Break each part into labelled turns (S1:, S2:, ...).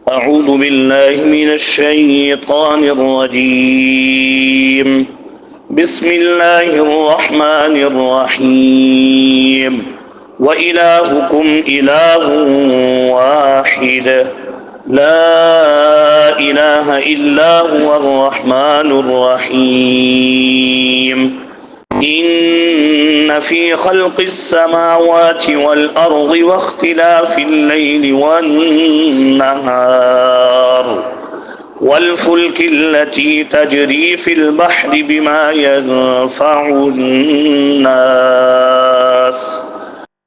S1: أعوذ بالله من الشيطان الرجيم. بسم الله الرحمن الرحيم. وإلهكم إله واحد لا إله إلا هو الرحمن الرحيم. إن في خلق السماوات والأرض واختلاف الليل والنهار والفلك التي تجري في البحر بما ينفع الناس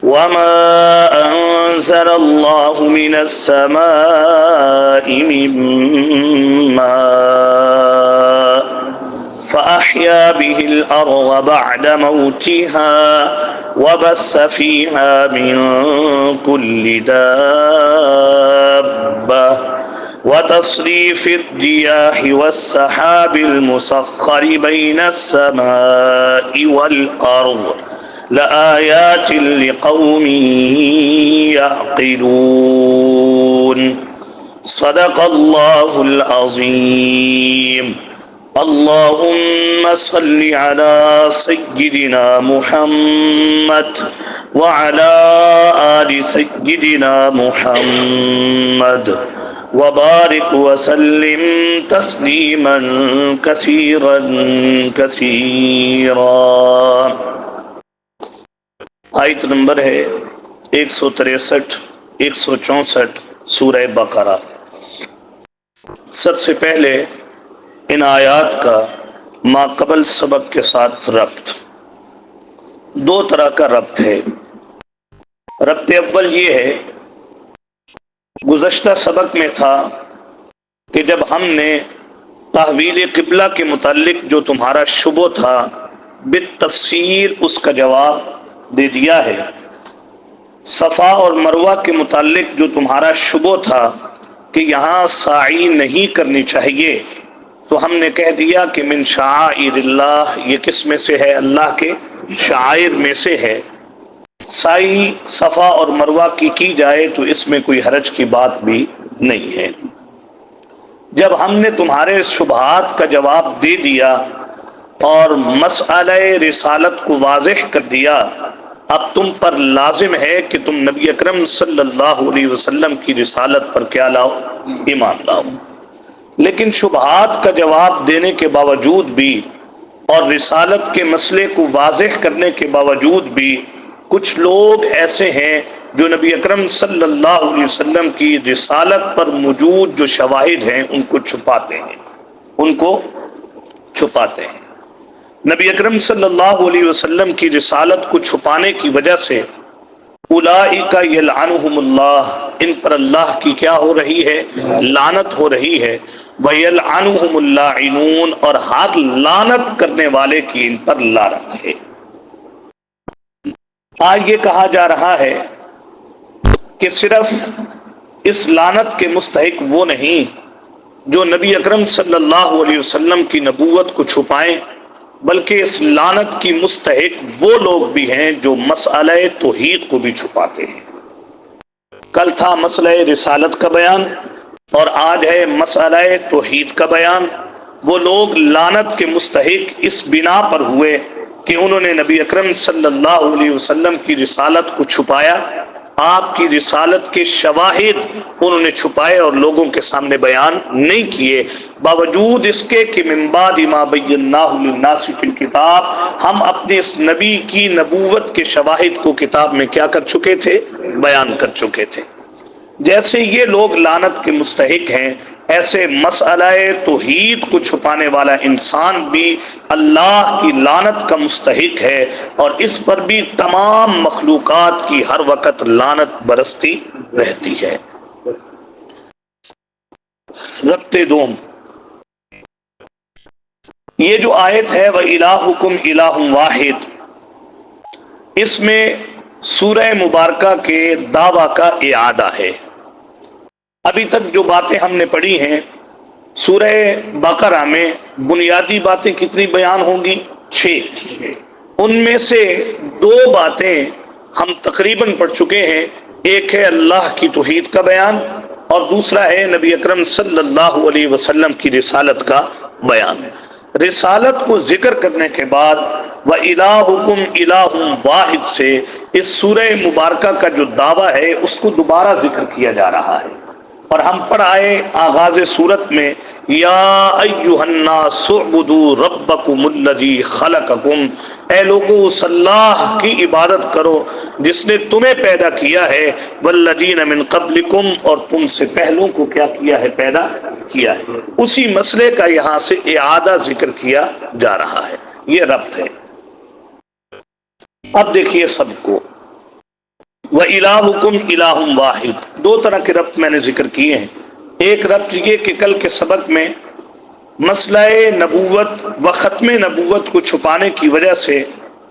S1: وما أنزل الله من السماء من ماء فأحيا به الأرض بعد موتها وبث فيها من كل دابة وتصريف الرياح والسحاب المسخر بين السماء والأرض لآيات لقوم يعقلون. صدق الله العظيم. اللهم صل على سيدنا محمد وعلى آل سيدنا محمد وبارك وسلم تسليما كثيرا كثيرا. آیت نمبر ہے 163 164 سورہ بقرہ. سب سے پہلے ان آیات کا ما قبل سبق کے ساتھ ربط. دو طرح کا ربط ہے. ربط اول یہ ہے، گزشتہ سبق میں تھا کہ جب ہم نے تحویل قبلہ کے متعلق جو تمہارا شبہ تھا بالتفصیل اس کا جواب دے دیا ہے. صفا اور مروہ کے متعلق جو تمہارا شبہ تھا کہ یہاں سعی نہیں کرنی چاہیے، تو ہم نے کہہ دیا کہ من شعائر اللہ، یہ کس میں سے ہے؟ اللہ کے شعائر میں سے ہے. سعی صفا اور مروہ کی جائے تو اس میں کوئی حرج کی بات بھی نہیں ہے. جب ہم نے تمہارے شبہات کا جواب دے دیا اور مسئلہ رسالت کو واضح کر دیا، اب تم پر لازم ہے کہ تم نبی اکرم صلی اللہ علیہ وسلم کی رسالت پر کیا لاؤ؟ ایمان لاؤ. لیکن شبہات کا جواب دینے کے باوجود بھی اور رسالت کے مسئلے کو واضح کرنے کے باوجود بھی کچھ لوگ ایسے ہیں جو نبی اکرم صلی اللہ علیہ وسلم کی رسالت پر موجود جو شواہد ہیں ان کو چھپاتے ہیں. نبی اکرم صلی اللہ علیہ وسلم کی رسالت کو چھپانے کی وجہ سے اولئک یلعنہم اللہ، ان پر اللہ کی کیا ہو رہی ہے؟ لعنت ہو رہی ہے. وَيَلْعَنُهُمُ اللَّاعِنُونَ، اور ہر لعنت کرنے والے کی ان پر لعنت ہے. آج یہ کہا جا رہا ہے کہ صرف اس لعنت کے مستحق وہ نہیں جو نبی اکرم صلی اللہ علیہ وسلم کی نبوت کو چھپائیں، بلکہ اس لعنت کی مستحق وہ لوگ بھی ہیں جو مسئلہ توحید کو بھی چھپاتے ہیں. کل تھا مسئلہ رسالت کا بیان اور آج ہے مسئلہ توحید کا بیان. وہ لوگ لعنت کے مستحق اس بنا پر ہوئے کہ انہوں نے نبی اکرم صلی اللہ علیہ وسلم کی رسالت کو چھپایا. آپ کی رسالت کے شواہد انہوں نے چھپائے اور لوگوں کے سامنے بیان نہیں کیے، باوجود اس کے کہ من بعد ما بیناہ للناس فی الکتاب، ہم اپنے اس نبی کی نبوت کے شواہد کو کتاب میں کیا کر چکے تھے؟ بیان کر چکے تھے. جیسے یہ لوگ لعنت کے مستحق ہیں، ایسے مسئلہ توحید کو چھپانے والا انسان بھی اللہ کی لعنت کا مستحق ہے، اور اس پر بھی تمام مخلوقات کی ہر وقت لعنت برستی رہتی ہے. ربط دوم، یہ جو آیت ہے وَإِلَٰهُكُمْ إِلَٰهٌ وَاحِدٌ، اس میں سورہ مبارکہ کے دعویٰ کا اعادہ ہے. ابھی تک جو باتیں ہم نے پڑھی ہیں سورہ بقرہ میں بنیادی باتیں کتنی بیان ہوں گی؟ 6. ان میں سے 2 باتیں ہم تقریباً پڑھ چکے ہیں. ایک ہے اللہ کی توحید کا بیان اور دوسرا ہے نبی اکرم صلی اللہ علیہ وسلم کی رسالت کا بیان۔ رسالت کو ذکر کرنے کے بعد وَإِلَٰهُكُمْ إِلَٰهٌ وَاحِدٌ سے اس سورہ مبارکہ کا جو دعویٰ ہے اس کو دوبارہ ذکر کیا جا رہا ہے، اور ہم پر آئے آغاز صورت میں یا ایھا الناس اعبدوا ربکم الذی خلقکم، اے لوگو اس اللہ کی عبادت کرو جس نے تمہیں پیدا کیا ہے، والذین من قبلکم اور تم سے پہلوں کو کیا کیا ہے، پیدا کیا ہے۔ اسی مسئلے کا یہاں سے اعادہ ذکر کیا جا رہا ہے، یہ ربط ہے۔ اب دیکھیے سب کو وَإِلَٰهُكُمْ إِلَٰهٌ وَاحِدٌ، دو طرح کے ربط میں نے ذکر کیے ہیں۔ ایک ربط یہ کہ کل کے سبق میں مسئلہ نبوت و ختم نبوت کو چھپانے کی وجہ سے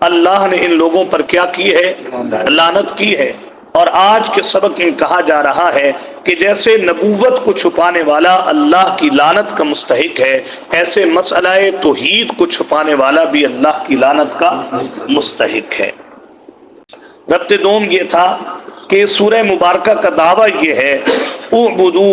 S1: اللہ نے ان لوگوں پر کیا کی ہے، لعنت کی ہے، اور آج کے سبق میں کہا جا رہا ہے کہ جیسے نبوت کو چھپانے والا اللہ کی لعنت کا مستحق ہے، ایسے مسئلہ توحید کو چھپانے والا بھی اللہ کی لعنت کا مستحق ہے۔ ربط دوم یہ تھا کہ سورہ مبارکہ کا دعویٰ یہ ہے اعبدو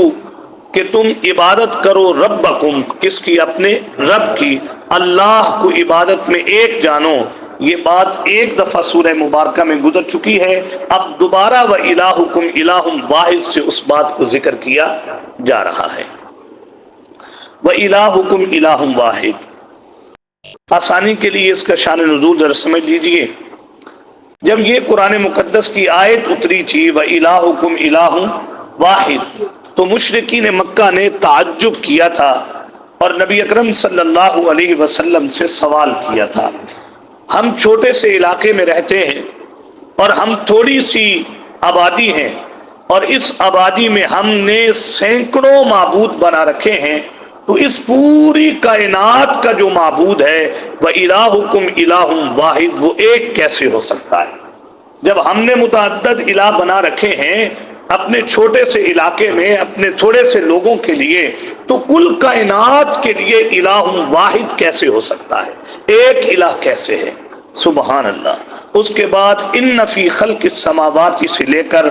S1: کہ تم عبادت کرو ربکم، کس کی؟ اپنے رب کی، اللہ کو عبادت میں ایک جانو۔ یہ بات ایک دفعہ سورہ مبارکہ میں گزر چکی ہے، اب دوبارہ وَإِلَٰهُكُمْ إِلَٰهٌ وَاحِدٌ سے اس بات کو ذکر کیا جا رہا ہے۔ وَإِلَٰهُكُمْ إِلَٰهٌ وَاحِدٌ، آسانی کے لیے اس کا شان نزول ذرا سمجھ لیجئے۔ جب یہ قرآن مقدس کی آیت اتری تھی وَإِلَٰهُكُمْ إِلَٰهٌ وَاحِدٌ، تو مشرکین مکہ نے تعجب کیا تھا اور نبی اکرم صلی اللہ علیہ وسلم سے سوال کیا تھا۔ ہم چھوٹے سے علاقے میں رہتے ہیں اور ہم تھوڑی سی آبادی ہیں، اور اس آبادی میں ہم نے سینکڑوں معبود بنا رکھے ہیں، تو اس پوری کائنات کا جو معبود ہے وَإِلَٰهُكُمْ إِلَٰهٌ وَاحِدٌ، وہ ایک کیسے ہو سکتا ہے؟ جب ہم نے متعدد الہ بنا رکھے ہیں اپنے چھوٹے سے علاقے میں، اپنے تھوڑے سے لوگوں کے لیے، تو کل کائنات کے لیے الہ واحد کیسے ہو سکتا ہے؟ ایک الہ کیسے ہے؟ سبحان اللہ۔ اس کے بعد ان فی خلق السماوات سے لے کر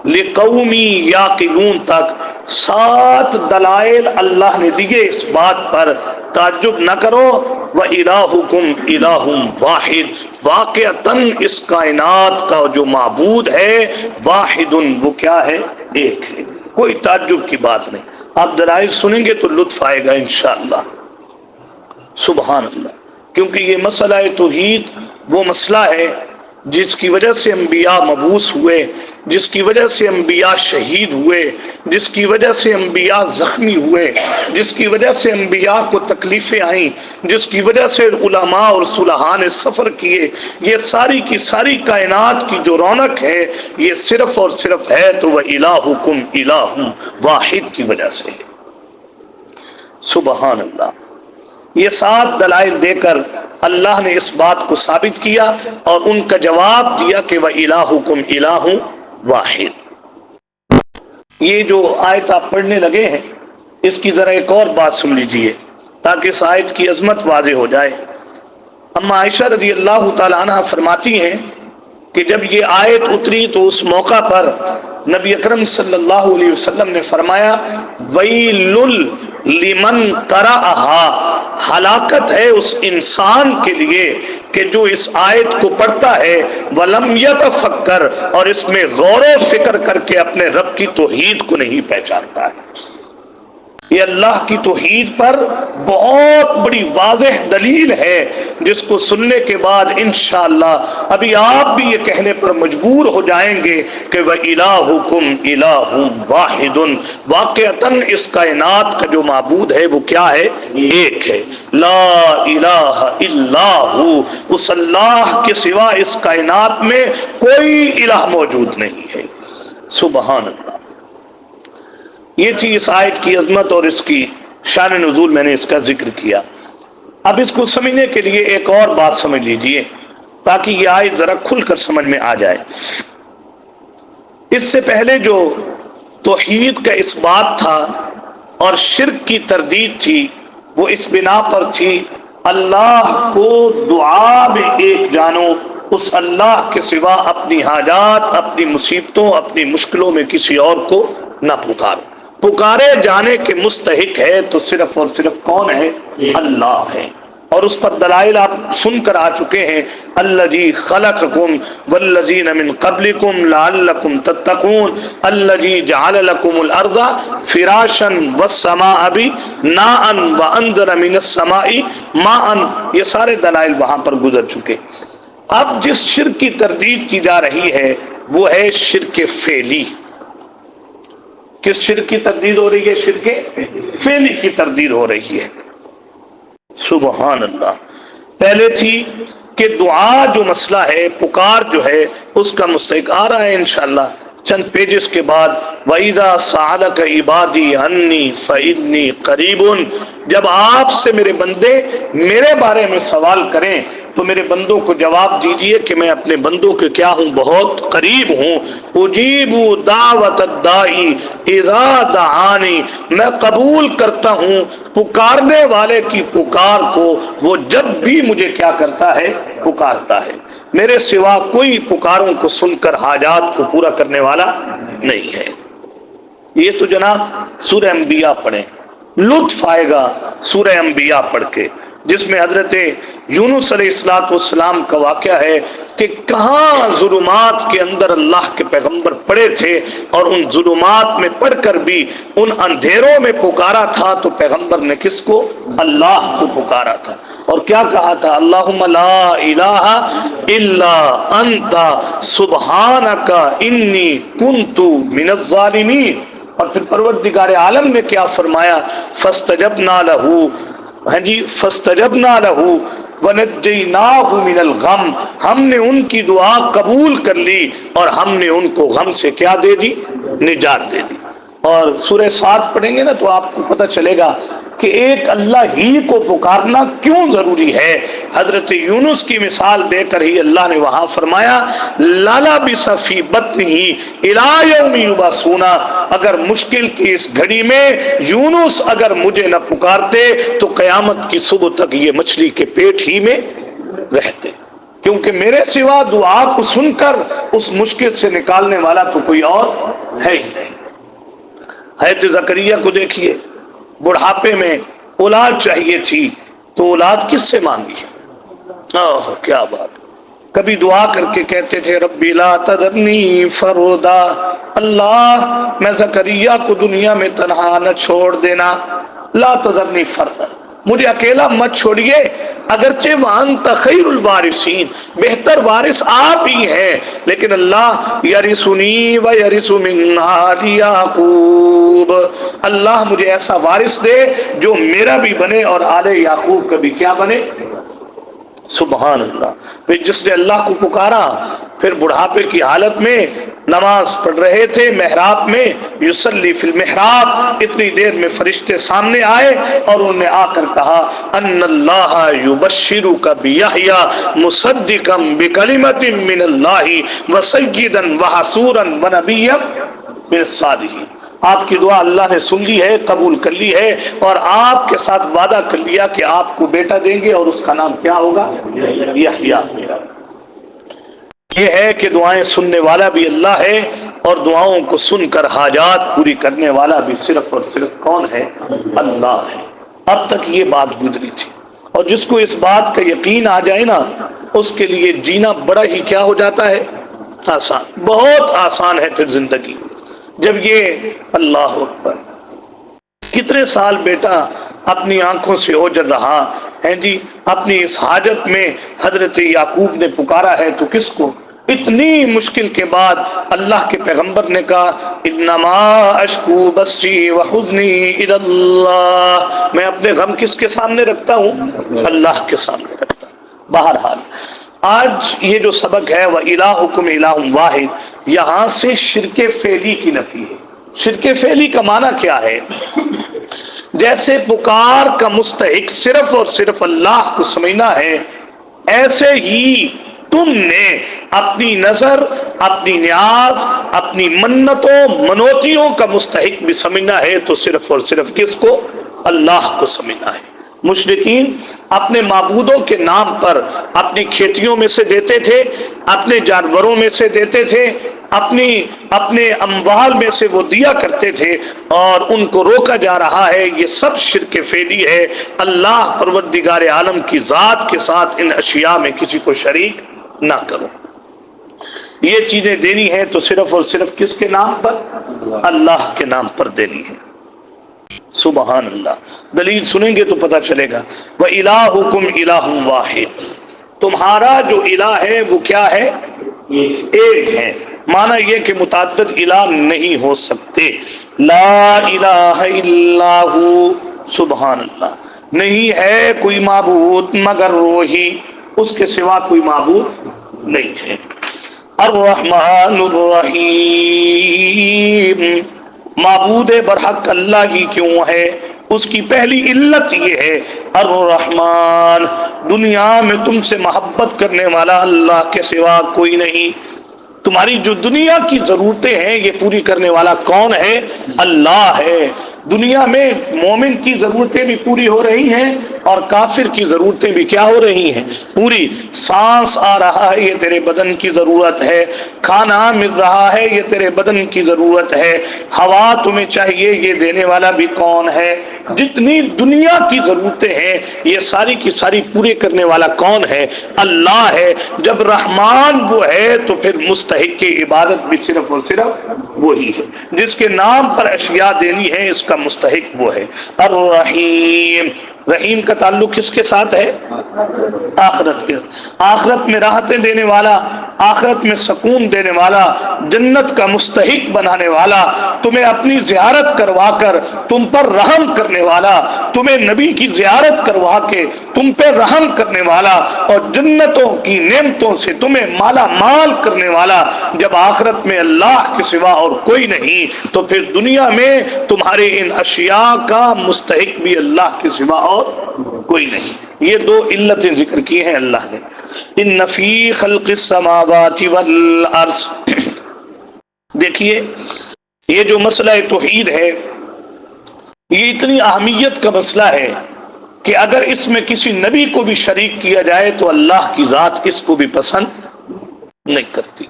S1: لقومی یعقلون تک 7 دلائل اللہ نے دیے اس بات پر، تعجب نہ کرو وَإِلَٰهُكُمْ إِلَٰهٌ وَاحِدٌ، واقعتاً اس کائنات کا جو معبود ہے واحد، وہ کیا ہے؟ ایک ہے، کوئی تعجب کی بات نہیں۔ آپ دلائل سنیں گے تو لطف آئے گا انشاءاللہ۔ سبحان اللہ، کیونکہ یہ مسئلہ توحید وہ مسئلہ ہے جس کی وجہ سے انبیاء مبعوث ہوئے، جس کی وجہ سے انبیاء شہید ہوئے، جس کی وجہ سے انبیاء زخمی ہوئے، جس کی وجہ سے انبیاء کو تکلیفیں آئیں، جس کی وجہ سے علماء اور صلحاء نے سفر کیے، یہ ساری کی ساری کائنات کی جو رونق ہے یہ صرف اور صرف ہے تو وَإِلَٰهُكُمْ إِلَٰهٌ وَاحِدٌ کی وجہ سے ہے۔ سبحان اللہ۔ یہ 7 دلائل دے کر اللہ نے اس بات کو ثابت کیا اور ان کا جواب دیا کہ وَإِلَٰهُكُمْ إِلَٰهٌ وَاحِدٌ۔ یہ جو آیت آپ پڑھنے لگے ہیں اس کی ذرا ایک اور بات سن لیجئے تاکہ اس آیت کی عظمت واضح ہو جائے۔ اما عائشہ رضی اللہ تعالی عنہ فرماتی ہیں کہ جب یہ آیت اتری تو اس موقع پر نبی اکرم صلی اللہ علیہ وسلم نے فرمایا وَيْلٌ لِمَنْ قَرَأَهَا، ہلاکت ہے اس انسان کے لیے کہ جو اس آیت کو پڑھتا ہے وَلَمْ يَتَفَكَّرْ، اور اس میں غور و فکر کر کے اپنے رب کی توحید کو نہیں پہچانتا ہے۔ یہ اللہ کی توحید پر بہت بڑی واضح دلیل ہے جس کو سننے کے بعد انشاءاللہ ابھی آپ بھی یہ کہنے پر مجبور ہو جائیں گے کہ وَإِلَٰهُكُمْ إِلَٰهٌ وَاحِدٌ، واقعتاً اس کائنات کا جو معبود ہے وہ کیا ہے؟ ایک ہے۔ لا الہ الا ہو، اس اللہ کے سوا اس کائنات میں کوئی الہ موجود نہیں ہے۔ سبحان اللہ۔ یہ تھی اس آیت کی عظمت اور اس کی شان نزول، میں نے اس کا ذکر کیا۔ اب اس کو سمجھنے کے لیے ایک اور بات سمجھ لیجئے تاکہ یہ آیت ذرا کھل کر سمجھ میں آ جائے۔ اس سے پہلے جو توحید کا اس بات تھا اور شرک کی تردید تھی وہ اس بنا پر تھی اللہ کو دعا میں ایک جانو، اس اللہ کے سوا اپنی حاجات، اپنی مصیبتوں، اپنی مشکلوں میں کسی اور کو نہ پکارو۔ پکارے جانے کے مستحق ہے تو صرف اور صرف کون ہے؟ اللہ ہے۔ اور اس پر دلائل آپ سن کر آ چکے ہیں، الذی خلقکم والذین من قبلکم لعلکم تتقون الذی جعل لکم الارض فراشا والسماء بناء وانزل من السماء ماء، یہ سارے دلائل وہاں پر گزر چکے۔ اب جس شرک کی تردید کی جا رہی ہے وہ ہے شرک فعلی۔ کس شرک کی تردید ہو رہی ہے؟ شرک فعلی کی تردید ہو رہی ہے۔ سبحان اللہ۔ پہلے تھی کہ دعا جو مسئلہ ہے، پکار جو ہے، اس کا مستحق آ رہا ہے انشاءاللہ چند پیجز کے بعد۔ وَإِذَا سَأَلَكَ عِبَادِي عَنِّي فَإِنِّي قَرِيبٌ، جب آپ سے میرے بندے میرے بارے میں سوال کریں تو میرے بندوں کو جواب دیجئے کہ میں اپنے بندوں کے کیا ہوں؟ بہت قریب ہوں۔ اجیب دعوت الداعی اذا دعانی، میں قبول کرتا ہوں پکارنے والے کی پکار کو، وہ جب بھی مجھے کیا کرتا ہے؟ پکارتا ہے۔ میرے سوا کوئی پکاروں کو سن کر حاجات کو پورا کرنے والا نہیں ہے۔ یہ تو جناب سورہ انبیاء پڑھیں، لطف آئے گا سورہ انبیاء پڑھ کے، جس میں حضرت یونس علیہ السلام کا واقعہ ہے کہ کہاں ظلمات کے اندر اللہ کے پیغمبر پڑے تھے، اور ان ظلمات میں پڑھ کر بھی ان اندھیروں میں پکارا تھا تو پیغمبر نے کس کو؟ اللہ کو پکارا تھا۔ اور کیا کہا تھا؟ اللہم لا الہ الا انت سبحانک انی کنت من الظالمین۔ اور پھر پروردگار عالم نے کیا فرمایا؟ فاستجبنا لہو، ہاں جی، فاستجبنا لہو ونجیناہ من الغم، ہم نے ان کی دعا قبول کر لی اور ہم نے ان کو غم سے کیا دے دی؟ نجات دے دی۔ اور سورہ صاد پڑھیں گے نا تو آپ کو پتہ چلے گا کہ ایک اللہ ہی کو پکارنا کیوں ضروری ہے۔ حضرت یونس کی مثال دے کر ہی اللہ نے وہاں فرمایا لَلَبِثَ فِی بَطْنِهِ إِلَىٰ يَوْمِ يُبْعَثُونَ، اگر مشکل کی اس گھڑی میں یونس اگر مجھے نہ پکارتے تو قیامت کی صبح تک یہ مچھلی کے پیٹ ہی میں رہتے، کیونکہ میرے سوا دعا کو سن کر اس مشکل سے نکالنے والا تو کوئی اور ہے ہی نہیں۔ حضرت زکریا کو دیکھیے، بڑھاپے میں اولاد چاہیے تھی تو اولاد کس سے مانگی؟ کیا بات! کبھی دعا کر کے کہتے تھے ربی لا تذرنی فردا، اللہ میں زکریا کو دنیا میں تنہا نہ چھوڑ دینا، لا تذرنی فردا، مجھے اکیلا مت چھوڑیے، اگرچہ وانت خیر الوارثین، بہتر وارث آپ ہی ہیں، لیکن اللہ یرثنی و یرث من آل یعقوب، اللہ مجھے ایسا وارث دے جو میرا بھی بنے اور آل یعقوب کا بھی کیا بنے؟ سبحان اللہ۔ پھر جس نے اللہ کو پکارا، پھر بڑھاپے کی حالت میں نماز پڑھ رہے تھے محراب میں، یصلی فی المحراب، اتنی دیر میں فرشتے سامنے آئے اور انہوں نے آ کر کہا ان اللہ یبشرک بیحییٰ مصدقا بکلمۃ من اللہ وسیدا وحصورا ونبیا من الصالحین۔ آپ کی دعا اللہ نے سن لی ہے، قبول کر لی ہے، اور آپ کے ساتھ وعدہ کر لیا کہ آپ کو بیٹا دیں گے اور اس کا نام کیا ہوگا؟ یحییٰ۔ یہ ہے کہ دعائیں سننے والا بھی اللہ ہے اور دعاؤں کو سن کر حاجات پوری کرنے والا بھی صرف اور صرف کون ہے؟ اللہ ہے۔ اب تک یہ بات گزری تھی، اور جس کو اس بات کا یقین آ جائے نا، اس کے لیے جینا بڑا ہی کیا ہو جاتا ہے؟ آسان، بہت آسان ہے پھر زندگی۔ جب یہ اللہ اکبر، کتنے سال بیٹا اپنی آنکھوں سے اوجھل رہا ہے جی، اپنی اس حاجت میں حضرت یعقوب نے پکارا ہے تو کس کو؟ اتنی مشکل کے بعد اللہ کے پیغمبر نے کہا انما اشکو بثی وحزنی الی اللہ، میں اپنے غم کس کے سامنے رکھتا ہوں؟ اللہ کے سامنے رکھتا ہوں۔ بہرحال آج یہ جو سبق ہے وَإِلَٰهُكُمْ إِلَٰهٌ وَاحِدٌ، یہاں سے شرک فعلی کی نفی ہے۔ شرک فعلی کا معنی کیا ہے؟ جیسے پکار کا مستحق صرف اور صرف اللہ کو سمجھنا ہے، ایسے ہی تم نے اپنی نظر، اپنی نیاز، اپنی منتوں منوتیوں کا مستحق بھی سمجھنا ہے تو صرف اور صرف کس کو؟ اللہ کو سمجھنا ہے۔ مشرکین اپنے معبودوں کے نام پر اپنی کھیتیوں میں سے دیتے تھے، اپنے جانوروں میں سے دیتے تھے، اپنے اموال میں سے وہ دیا کرتے تھے اور ان کو روکا جا رہا ہے، یہ سب شرک فعلی ہے۔ اللہ پروردگار عالم کی ذات کے ساتھ ان اشیاء میں کسی کو شریک نہ کرو۔ یہ چیزیں دینی ہے تو صرف اور صرف کس کے نام پر؟ اللہ کے نام پر دینی ہے۔ سبحان اللہ۔ دلیل سنیں گے تو پتہ چلے گا۔ وَإِلَٰهُكُمْ إِلَٰهٌ وَاحِدٌ، تمہارا جو الہ ہے وہ کیا ہے؟ ایک ہے۔ معنی یہ کہ متعدد الہ نہیں ہو سکتے۔ لا الہ الا ہو، سبحان اللہ، نہیں ہے کوئی معبود مگر وہی، اس کے سوا کوئی معبود نہیں ہے۔ الرحمن الرحیم، معبود برحق اللہ ہی کیوں ہے؟ اس کی پہلی علت یہ ہے الرحمن، دنیا میں تم سے محبت کرنے والا اللہ کے سوا کوئی نہیں۔ تمہاری جو دنیا کی ضرورتیں ہیں یہ پوری کرنے والا کون ہے؟ اللہ ہے۔ دنیا میں مومن کی ضرورتیں بھی پوری ہو رہی ہیں اور کافر کی ضرورتیں بھی کیا ہو رہی ہیں؟ پوری۔ سانس آ رہا ہے یہ تیرے بدن کی ضرورت ہے، کھانا مل رہا ہے یہ تیرے بدن کی ضرورت ہے، ہوا تمہیں چاہیے یہ دینے والا بھی کون ہے؟ جتنی دنیا کی ضرورتیں ہیں یہ ساری کی ساری پورے کرنے والا کون ہے؟ اللہ ہے۔ جب رحمان وہ ہے تو پھر مستحق کی عبادت بھی صرف اور صرف وہی ہے۔ جس کے نام پر اشیاء دینی ہے اس کا مستحق وہ ہے۔ الرحیم، رحیم کا تعلق کس کے ساتھ ہے؟ آخرت کے۔ آخرت میں راحتیں دینے والا، آخرت میں سکون دینے والا، جنت کا مستحق بنانے والا، تمہیں اپنی زیارت کروا کر تم پر رحم کرنے والا، تمہیں نبی کی زیارت کروا کے تم پہ رحم کرنے والا اور جنتوں کی نعمتوں سے تمہیں مالا مال کرنے والا۔ جب آخرت میں اللہ کے سوا اور کوئی نہیں تو پھر دنیا میں تمہارے ان اشیاء کا مستحق بھی اللہ کے سوا اور کوئی نہیں۔ یہ دو علتیں ذکر کی ہیں اللہ نے۔ ان فی خلق السماوات والارض، دیکھیے یہ جو مسئلہ توحید ہے یہ اتنی اہمیت کا مسئلہ ہے کہ اگر اس میں کسی نبی کو بھی شریک کیا جائے تو اللہ کی ذات اس کو بھی پسند نہیں کرتی۔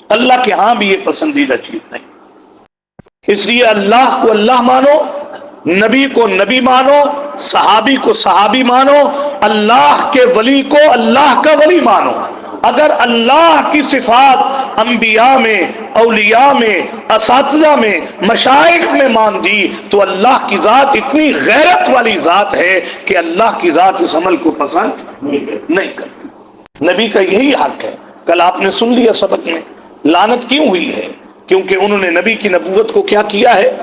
S1: اللہ کے ہاں بھی یہ پسندیدہ چیز نہیں۔ اس لیے اللہ کو اللہ مانو، نبی کو نبی مانو، صحابی کو صحابی مانو، اللہ کے ولی کو اللہ کا ولی مانو۔ اگر اللہ کی صفات انبیاء میں، اولیاء میں، اساتذہ میں، مشائخ میں مان دی تو اللہ کی ذات اتنی غیرت والی ذات ہے کہ اللہ کی ذات اس عمل کو پسند نہیں کرتی۔ نبی کا یہی حق ہے۔ کل آپ نے سن لیا سبق میں، لعنت کیوں ہوئی ہے؟ کیونکہ انہوں نے نبی کی نبوت کو کیا کیا ہے؟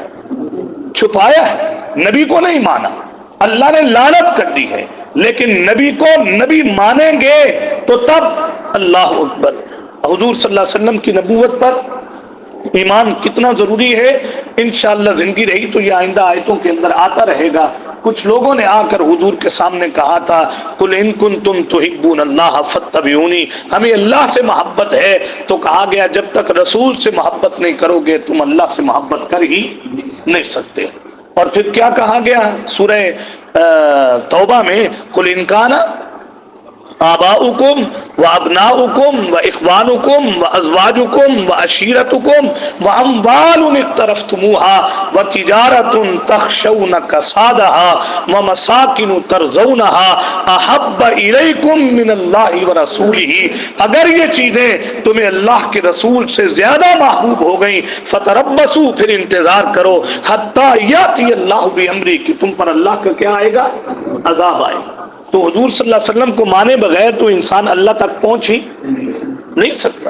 S1: چھپایا ہے، نبی کو نہیں مانا، اللہ نے لعنت کر دی ہے۔ لیکن نبی کو نبی مانیں گے تو تب اللہ اکبر۔ حضور صلی اللہ علیہ وسلم کی نبوت پر ایمان کتنا ضروری ہے، انشاءاللہ زندگی رہی تو یہ آئندہ آیتوں کے اندر آتا رہے گا۔ کچھ لوگوں نے آ کر حضور کے سامنے کہا تھا قُلْ إِن كُنتُمْ تُحِبُّونَ اللَّهَ فَاتَّبِعُونِی، ہمیں اللہ سے محبت ہے، تو کہا گیا جب تک رسول سے محبت نہیں کرو گے تم اللہ سے محبت کر ہی نہیں سکتے۔ اور پھر کیا کہا گیا سورہ توبہ میں قُلْ إِن كَانَ آباؤکم و ابناؤکم و اخوانکم و ازواجکم و عشیرتکم و اموال اقترفتموها و تجارت تخشون کسادها و مساکن ترضونها احب الیکم من اللہ و رسولہ، اگر یہ چیزیں تمہیں اللہ کے رسول سے زیادہ محبوب ہو گئیں فتربصوا، پھر انتظار کرو، حتی یاتی اللہ بامرہ، کہ تم پر اللہ کا کیا آئے گا؟ عذاب آئے گا۔ تو حضور صلی اللہ علیہ وسلم کو مانے بغیر تو انسان اللہ تک پہنچ ہی نہیں سکتا۔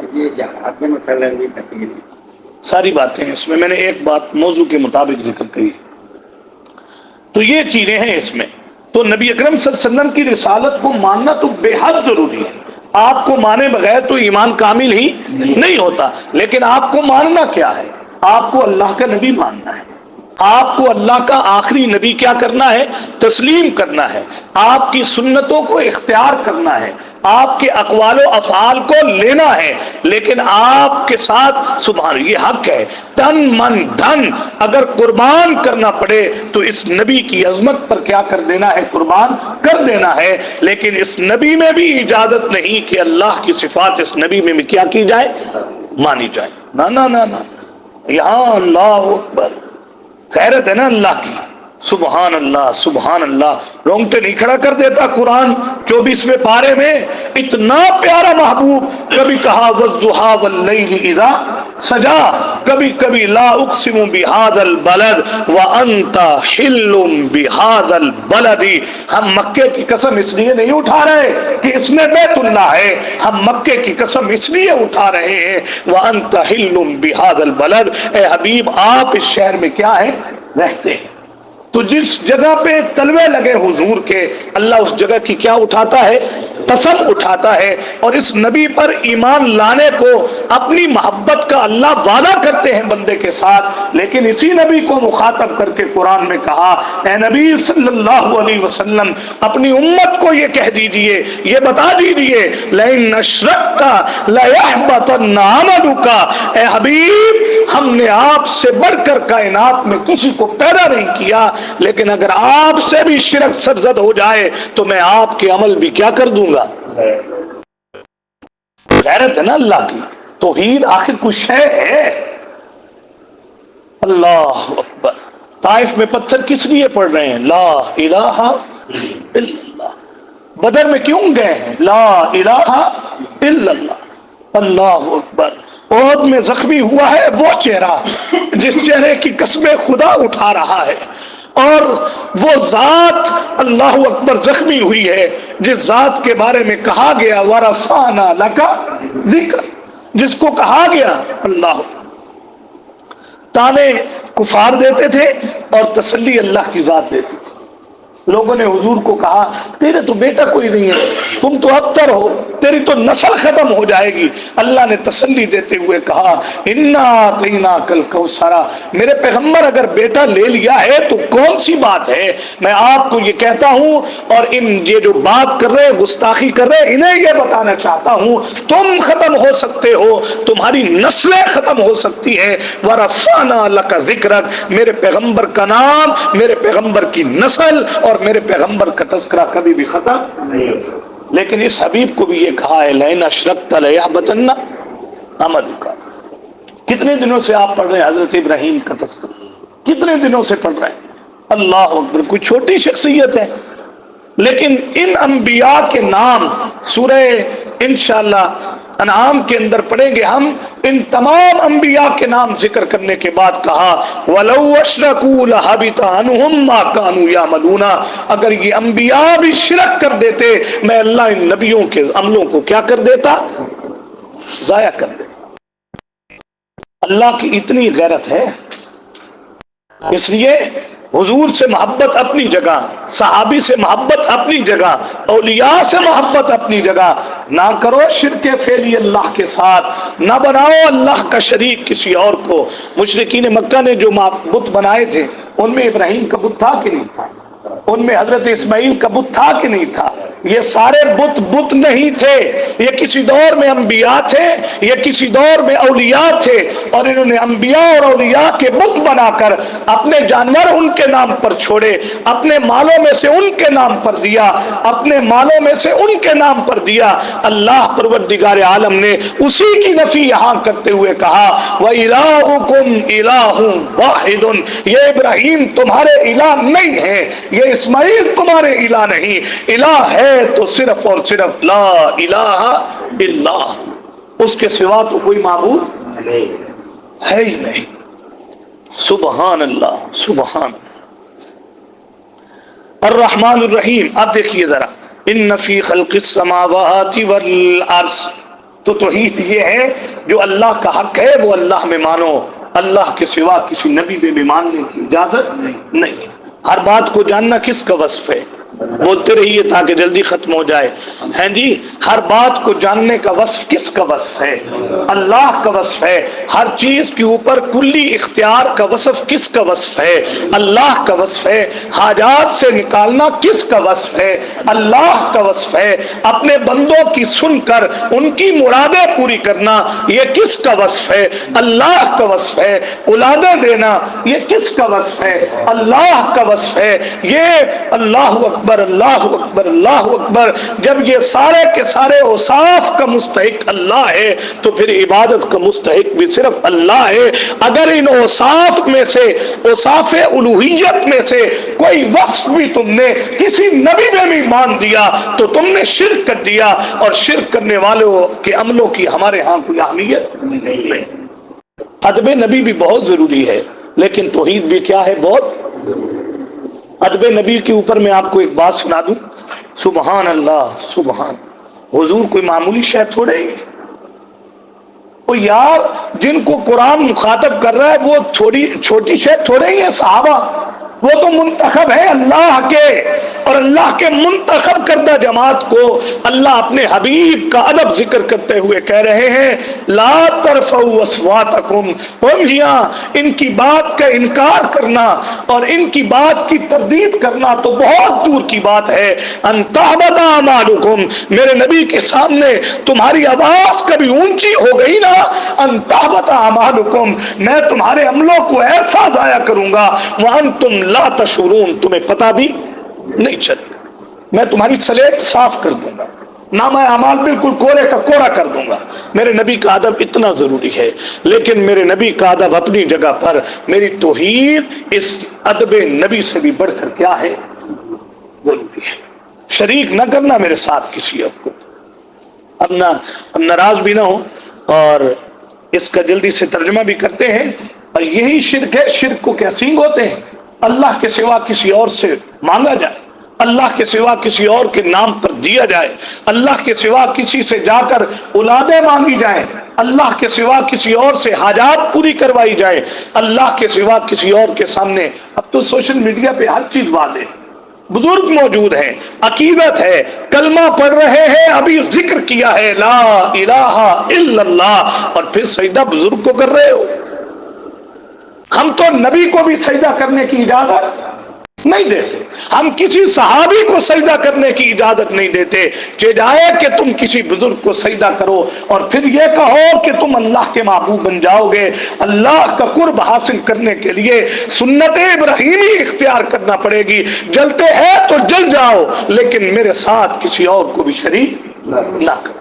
S1: ساری باتیں اس میں نے ایک بات موضوع کے مطابق ذکر کی، تو یہ چیزیں ہیں اس میں۔ تو نبی اکرم صلی اللہ علیہ وسلم کی رسالت کو ماننا تو بے حد ضروری ہے۔ آپ کو مانے بغیر تو ایمان کامل ہی نہیں ہوتا۔ لیکن آپ کو ماننا کیا ہے؟ آپ کو اللہ کا نبی ماننا ہے، آپ کو اللہ کا آخری نبی کیا کرنا ہے؟ تسلیم کرنا ہے، آپ کی سنتوں کو اختیار کرنا ہے، آپ کے اقوال و افعال کو لینا ہے، لیکن آپ کے ساتھ سبحان یہ حق ہے تن من دھن اگر قربان کرنا پڑے تو اس نبی کی عظمت پر کیا کر دینا ہے؟ قربان کر دینا ہے۔ لیکن اس نبی میں بھی اجازت نہیں کہ اللہ کی صفات اس نبی میں کیا کی جائے؟ مانی جائیں. نہ نہ نہ نہ، یہاں اللہ اکبر، غیرت ہے نا اللہ کی. سبحان اللہ سبحان اللہ، رونگٹے نہیں کھڑا کر دیتا قرآن 24ویں پارے میں. اتنا پیارا محبوب، کبھی کہا والضحیٰ واللیل اذا سجا، کبھی کبھی لا اقسم بہذا البلد وانت حل بہذا البلد. ہم مکے کی قسم اس لیے نہیں اٹھا رہے کہ اس میں بیت اللہ ہے، ہم مکے کی قسم اس لیے اٹھا رہے ہیں وانت حل بہذا البلد، اے حبیب آپ اس شہر میں کیا ہے، رہتے ہیں. تو جس جگہ پہ تلوے لگے حضور کے، اللہ اس جگہ کی کیا اٹھاتا ہے، قسم اٹھاتا ہے. اور اس نبی پر ایمان لانے کو اپنی محبت کا اللہ وعدہ کرتے ہیں بندے کے ساتھ. لیکن اسی نبی کو مخاطب کر کے قرآن میں کہا، اے نبی صلی اللہ علیہ وسلم اپنی امت کو یہ کہہ دیجئے، یہ بتا دیجئے، لئن اشرکت لیحبطن عملک، اے حبیب ہم نے آپ سے بڑھ کر کائنات میں کسی کو پیدا نہیں کیا، لیکن اگر آپ سے بھی شرک سرزد ہو جائے تو میں آپ کے عمل بھی کیا کر دوں گا. غیرت ہے نا اللہ کی. توحید آخر کچھ ہے. اللہ اکبر. طائف میں پتھر کس لیے پڑ رہے ہیں، لا الہ الا اللہ. بدر میں کیوں گئے ہیں، لا الہ الا اللہ. اللہ اکبر. احد میں زخمی ہوا ہے وہ چہرہ جس چہرے کی قسم خدا اٹھا رہا ہے، اور وہ ذات اللہ اکبر زخمی ہوئی ہے جس ذات کے بارے میں کہا گیا ورفعنا لک ذکر، جس کو کہا گیا. اللہ تانے کفار دیتے تھے اور تسلی اللہ کی ذات دیتی تھی. لوگوں نے حضور کو کہا تیرے تو بیٹا کوئی نہیں ہے، تم تو ابتر ہو، تیری تو نسل ختم ہو جائے گی. اللہ نے تسلی دیتے ہوئے کہا انا اعطیناک الکوثر، میرے پیغمبر اگر بیٹا لے لیا ہے تو کون سی بات ہے. میں آپ کو یہ کہتا ہوں، اور یہ جو بات کر رہے گستاخی کر رہے انہیں یہ بتانا چاہتا ہوں، تم ختم ہو سکتے ہو، تمہاری نسلیں ختم ہو سکتی ہیں. ورفعنا لک ذکرک، میرے پیغمبر کا نام، میرے پیغمبر کی نسل اور میرے پیغمبر کا تذکرہ کبھی بھی ختم نہیں ہو سکتا. لیکن اس حبیب کو بھی یہ کہا ہے لئن اشرکت لیحبطن عملک. کتنے دنوں سے آپ پڑھ رہے ہیں حضرت ابراہیم کا تذکرہ، کتنے دنوں سے پڑھ رہے ہیں. اللہ اکبر. کوئی چھوٹی شخصیت ہے، لیکن ان انبیاء کے نام سورہ انشاءاللہ انعام کے اندر پڑھیں گے ہم. ان تمام انبیاء کے نام ذکر کرنے کے بعد کہا وَلَوْ أَشْرَكُوا لَحَبِطَ عَنْهُمْ مَا كَانُوا يَعْمَلُونَ، اگر یہ انبیاء بھی شرک کر دیتے میں اللہ ان نبیوں کے عملوں کو کیا کر دیتا، ضائع کر دیتا. اللہ کی اتنی غیرت ہے. اس لیے حضور سے محبت اپنی جگہ، صحابی سے محبت اپنی جگہ، اولیاء سے محبت اپنی جگہ. نہ کرو شرک فعلی اللہ کے ساتھ، نہ بناؤ اللہ کا شریک کسی اور کو. مشرکین مکہ نے جو بت بنائے تھے ان میں ابراہیم کا بت تھا کہ نہیں تھا، ان میں حضرت اسماعیل کا بت تھا کہ نہیں تھا. یہ سارے بت نہیں تھے، یہ کسی دور میں انبیاء تھے، یہ کسی دور میں اولیاء تھے، اور انہوں نے انبیاء اور اولیاء کے بت بنا کر اپنے جانور ان کے نام پر چھوڑے، اپنے مالوں میں سے ان کے نام پر دیا، اپنے مالوں میں سے ان کے نام پر دیا. اللہ پروردگار عالم نے اسی کی نفی یہاں کرتے ہوئے کہا وَإِلَٰهُكُمْ إِلَٰهٌ وَاحِدٌ، یہ ابراہیم تمہارے الہ نہیں ہے، یہ اسماعیل تمہارے الہ نہیں، الہ ہے تو صرف اور صرف لا الہ الا، اس کے سوا تو کوئی معبود ہے ہی نہیں. سبحان اللہ سبحان الرحمن الرحیم. اب دیکھیے ذرا ان فی خلق السماوات والارض، تو توحید یہ ہے جو اللہ کا حق ہے وہ اللہ میں مانو، اللہ کے سوا کسی نبی میں ماننے کی اجازت نہیں. ہر بات کو جاننا کس کا وصف ہے، بولتے رہیے تاکہ جلدی ختم ہو جائے. ہیں جی، ہر بات کو جاننے کا وصف کس کا وصف ہے، اللہ کا وصف ہے. ہر چیز کے اوپر کلی اختیار کا وصف کس کا وصف ہے، اللہ کا وصف ہے. حاجات سے نکالنا کس کا وصف ہے، اللہ کا وصف ہے. اپنے بندوں کی سن کر ان کی مرادیں پوری کرنا یہ کس کا وصف ہے، اللہ کا وصف ہے. اولادیں دینا یہ کس کا وصف ہے، اللہ کا وصف ہے. یہ اللہ اکبر اللہ اکبر اللہ اکبر. جب یہ سارے کے سارے اوصاف کا مستحق اللہ ہے تو پھر عبادت کا مستحق بھی صرف اللہ ہے. اگر ان اوصاف میں سے، اوصاف الوہیت میں سے کوئی وصف بھی تم نے کسی نبی میں بھی مان دیا تو تم نے شرک کر دیا، اور شرک کرنے والوں کے عملوں کی ہمارے ہاں کوئی اہمیت نہیں ہے. ادب نبی بھی بہت ضروری ہے، لیکن توحید بھی کیا ہے؟ بہت. ادب نبی کے اوپر میں آپ کو ایک بات سنا دوں. سبحان اللہ، سبحان. حضور کوئی معمولی شے تھوڑے ہی. وہ یار جن کو قرآن مخاطب کر رہا ہے وہ تھوڑی چھوٹی شے تھوڑے ہی ہیں. صحابہ وہ تو منتخب ہے اللہ کے، اور اللہ کے منتخب کردہ جماعت کو اللہ اپنے حبیب کا ادب ذکر کرتے ہوئے کہہ رہے ہیں لا ترفعوا اصواتکم. ان کی بات کا انکار کرنا اور ان کی بات کی تردید کرنا تو بہت دور کی بات ہے. ان تحبط اعمالکم، میرے نبی کے سامنے تمہاری آواز کبھی اونچی ہو گئی نا، ان تحبط اعمالکم، میں تمہارے عملوں کو ایسا ضائع کروں گا وانتم لا تشعرون، تمہیں پتہ بھی نہیں چلے. میں تمہاری سلیٹ صاف کر دوں گا، نامہ اعمال بالکل کورے کا کوڑا کر دوں گا. میرے نبی کا ادب اتنا ضروری ہے، لیکن میرے نبی کا ادب اپنی جگہ پر، میری توحید اس ادب نبی سے بھی بڑھ کر کیا ہے؟ ضروری ہے. شریک نہ کرنا میرے ساتھ کسی اور کو. اب ناراض بھی نہ ہو، اور اس کا جلدی سے ترجمہ بھی کرتے ہیں. اور یہی شرک ہے. شرک کو کیا سینگ ہوتے ہیں؟ اللہ کے سوا کسی اور سے مانگا جائے، اللہ کے سوا کسی اور کے نام پر دیا جائے، اللہ کے سوا کسی سے جا کر اولادیں مانگی جائیں، اللہ کے سوا کسی اور سے حاجات پوری کروائی جائے، اللہ کے سوا کسی اور کے سامنے. اب تو سوشل میڈیا پہ ہر چیز واضح ہے، بزرگ موجود ہیں، عقیدت ہے، کلمہ پڑھ رہے ہیں، ابھی ذکر کیا ہے لا الہ الا اللہ، اور پھر سجدہ بزرگ کو کر رہے ہو. ہم تو نبی کو بھی سجدہ کرنے کی اجازت نہیں دیتے، ہم کسی صحابی کو سجدہ کرنے کی اجازت نہیں دیتے. جائے کہ تم کسی بزرگ کو سجدہ کرو اور پھر یہ کہو کہ تم اللہ کے محبوب بن جاؤ گے. اللہ کا قرب حاصل کرنے کے لیے سنت ابراہیمی اختیار کرنا پڑے گی. جلتے ہیں تو جل جاؤ، لیکن میرے ساتھ کسی اور کو بھی شریک نہ کرو.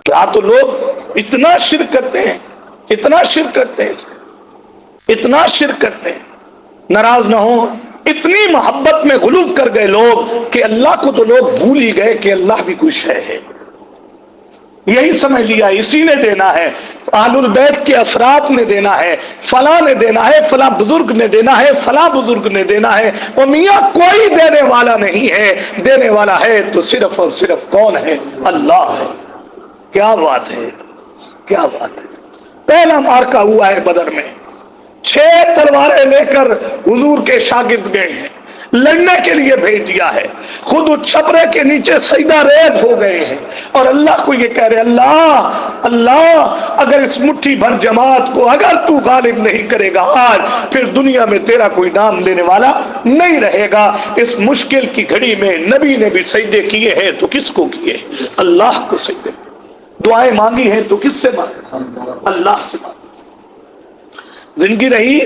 S1: کیا تو لوگ اتنا شرک کرتے ہیں، اتنا شرک کرتے ہیں، اتنا شرک کرتے ہیں. ناراض نہ ہو، اتنی محبت میں غلو کر گئے لوگ کہ اللہ کو تو لوگ بھول ہی گئے کہ اللہ بھی کوئی شے ہے. یہی سمجھ لیا اسی نے دینا ہے، اہل البیت کے افراد نے دینا ہے، فلاں نے دینا ہے، فلاں بزرگ نے دینا ہے، فلاں بزرگ نے دینا ہے. وہ میاں کوئی دینے والا نہیں ہے، دینے والا ہے تو صرف اور صرف کون ہے؟ اللہ ہے. کیا بات ہے، کیا بات ہے. پہلا مارکا ہوا ہے بدر میں، 6 تلواریں لے کر حضور کے شاگرد گئے ہیں، لڑنے کے لیے بھیج دیا ہے. خود اس چھپرے کے نیچے سجدہ ریز ہو گئے ہیں اور اللہ کو یہ کہہ رہے اللہ اللہ اگر اس مٹھی بھر جماعت کو اگر تو غالب نہیں کرے گا آج، پھر دنیا میں تیرا کوئی نام لینے والا نہیں رہے گا. اس مشکل کی گھڑی میں نبی نے بھی سجدے کیے ہیں تو کس کو کیے؟ اللہ کو سجدے. دعائیں مانگی ہیں تو کس سے مانگی؟ اللہ سے مانگی. زندگی رہی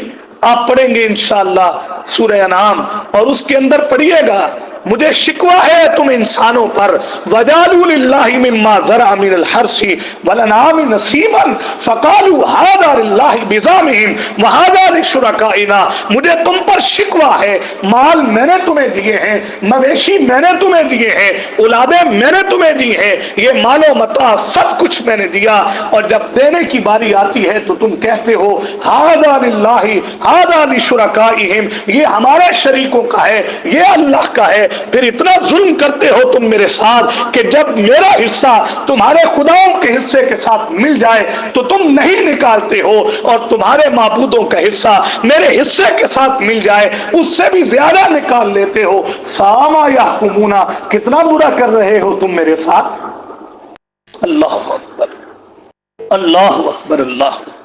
S1: آپ پڑھیں گے انشاءاللہ سورہ انعام، اور اس کے اندر پڑھیے گا مجھے شکوہ ہے تم انسانوں پر وَجَعَلُوا لِلَّهِ مِمَّا زَرَعَ مِنَ الْحَرْثِ وَالْأَنْعَامِ نَصِيبًا فَقَالُوا هَذَا لِلَّهِ بِزَعْمِهِمْ وَهَذَا لِشُرَكَائِنَا. مجھے تم پر شکوہ ہے، مال میں نے تمہیں دیے ہیں، مویشی میں نے تمہیں دیے ہیں، اولادیں میں نے تمہیں دی ہیں، یہ مال و متاع سب کچھ میں نے دیا، اور جب دینے کی باری آتی ہے تو تم کہتے ہو هَذَا لِلَّهِ هَذَا لِشُرَكَائِهِمْ، یہ ہمارے شریکوں کا ہے، یہ اللہ کا ہے. پھر اتنا ظلم کرتے ہو تم میرے ساتھ کہ جب میرا حصہ تمہارے خداؤں کے حصے کے ساتھ مل جائے تو تم نہیں نکالتے ہو، اور تمہارے معبودوں کا حصہ میرے حصے کے ساتھ مل جائے اس سے بھی زیادہ نکال لیتے ہو. ساما یحکمون، کتنا برا کر رہے ہو تم میرے ساتھ. اللہ اکبر اللہ اکبر اللہ اکبر.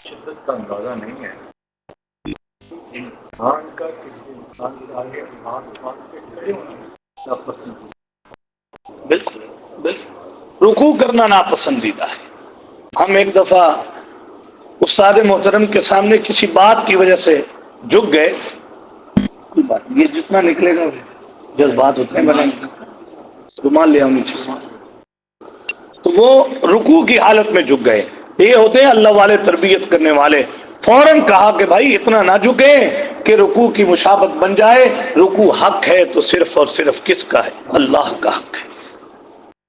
S1: شدت کا اندازہ نہیں ہے انسان کا کسی انسان کے آگے ہاتھ باندھ کے کھڑے ہونا ناپسندیدہ. بالکل بالکل رکوع کرنا ناپسندیدہ ہے، ہم ایک دفعہ استاد محترم کے سامنے کسی بات کی وجہ سے جھک گئے، یہ جتنا نکلے گا جذبات اتنے بنے گے، رومال لے آؤ نیچے سے، تو وہ رکوع کی حالت میں جھک گئے. یہ ہوتے ہیں اللہ والے، تربیت کرنے والے. فوراً کہا کہ بھائی اتنا نہ جھکیں کہ رکوع کی مشابہت بن جائے. رکوع حق ہے تو صرف اور صرف کس کا ہے؟ اللہ کا حق ہے.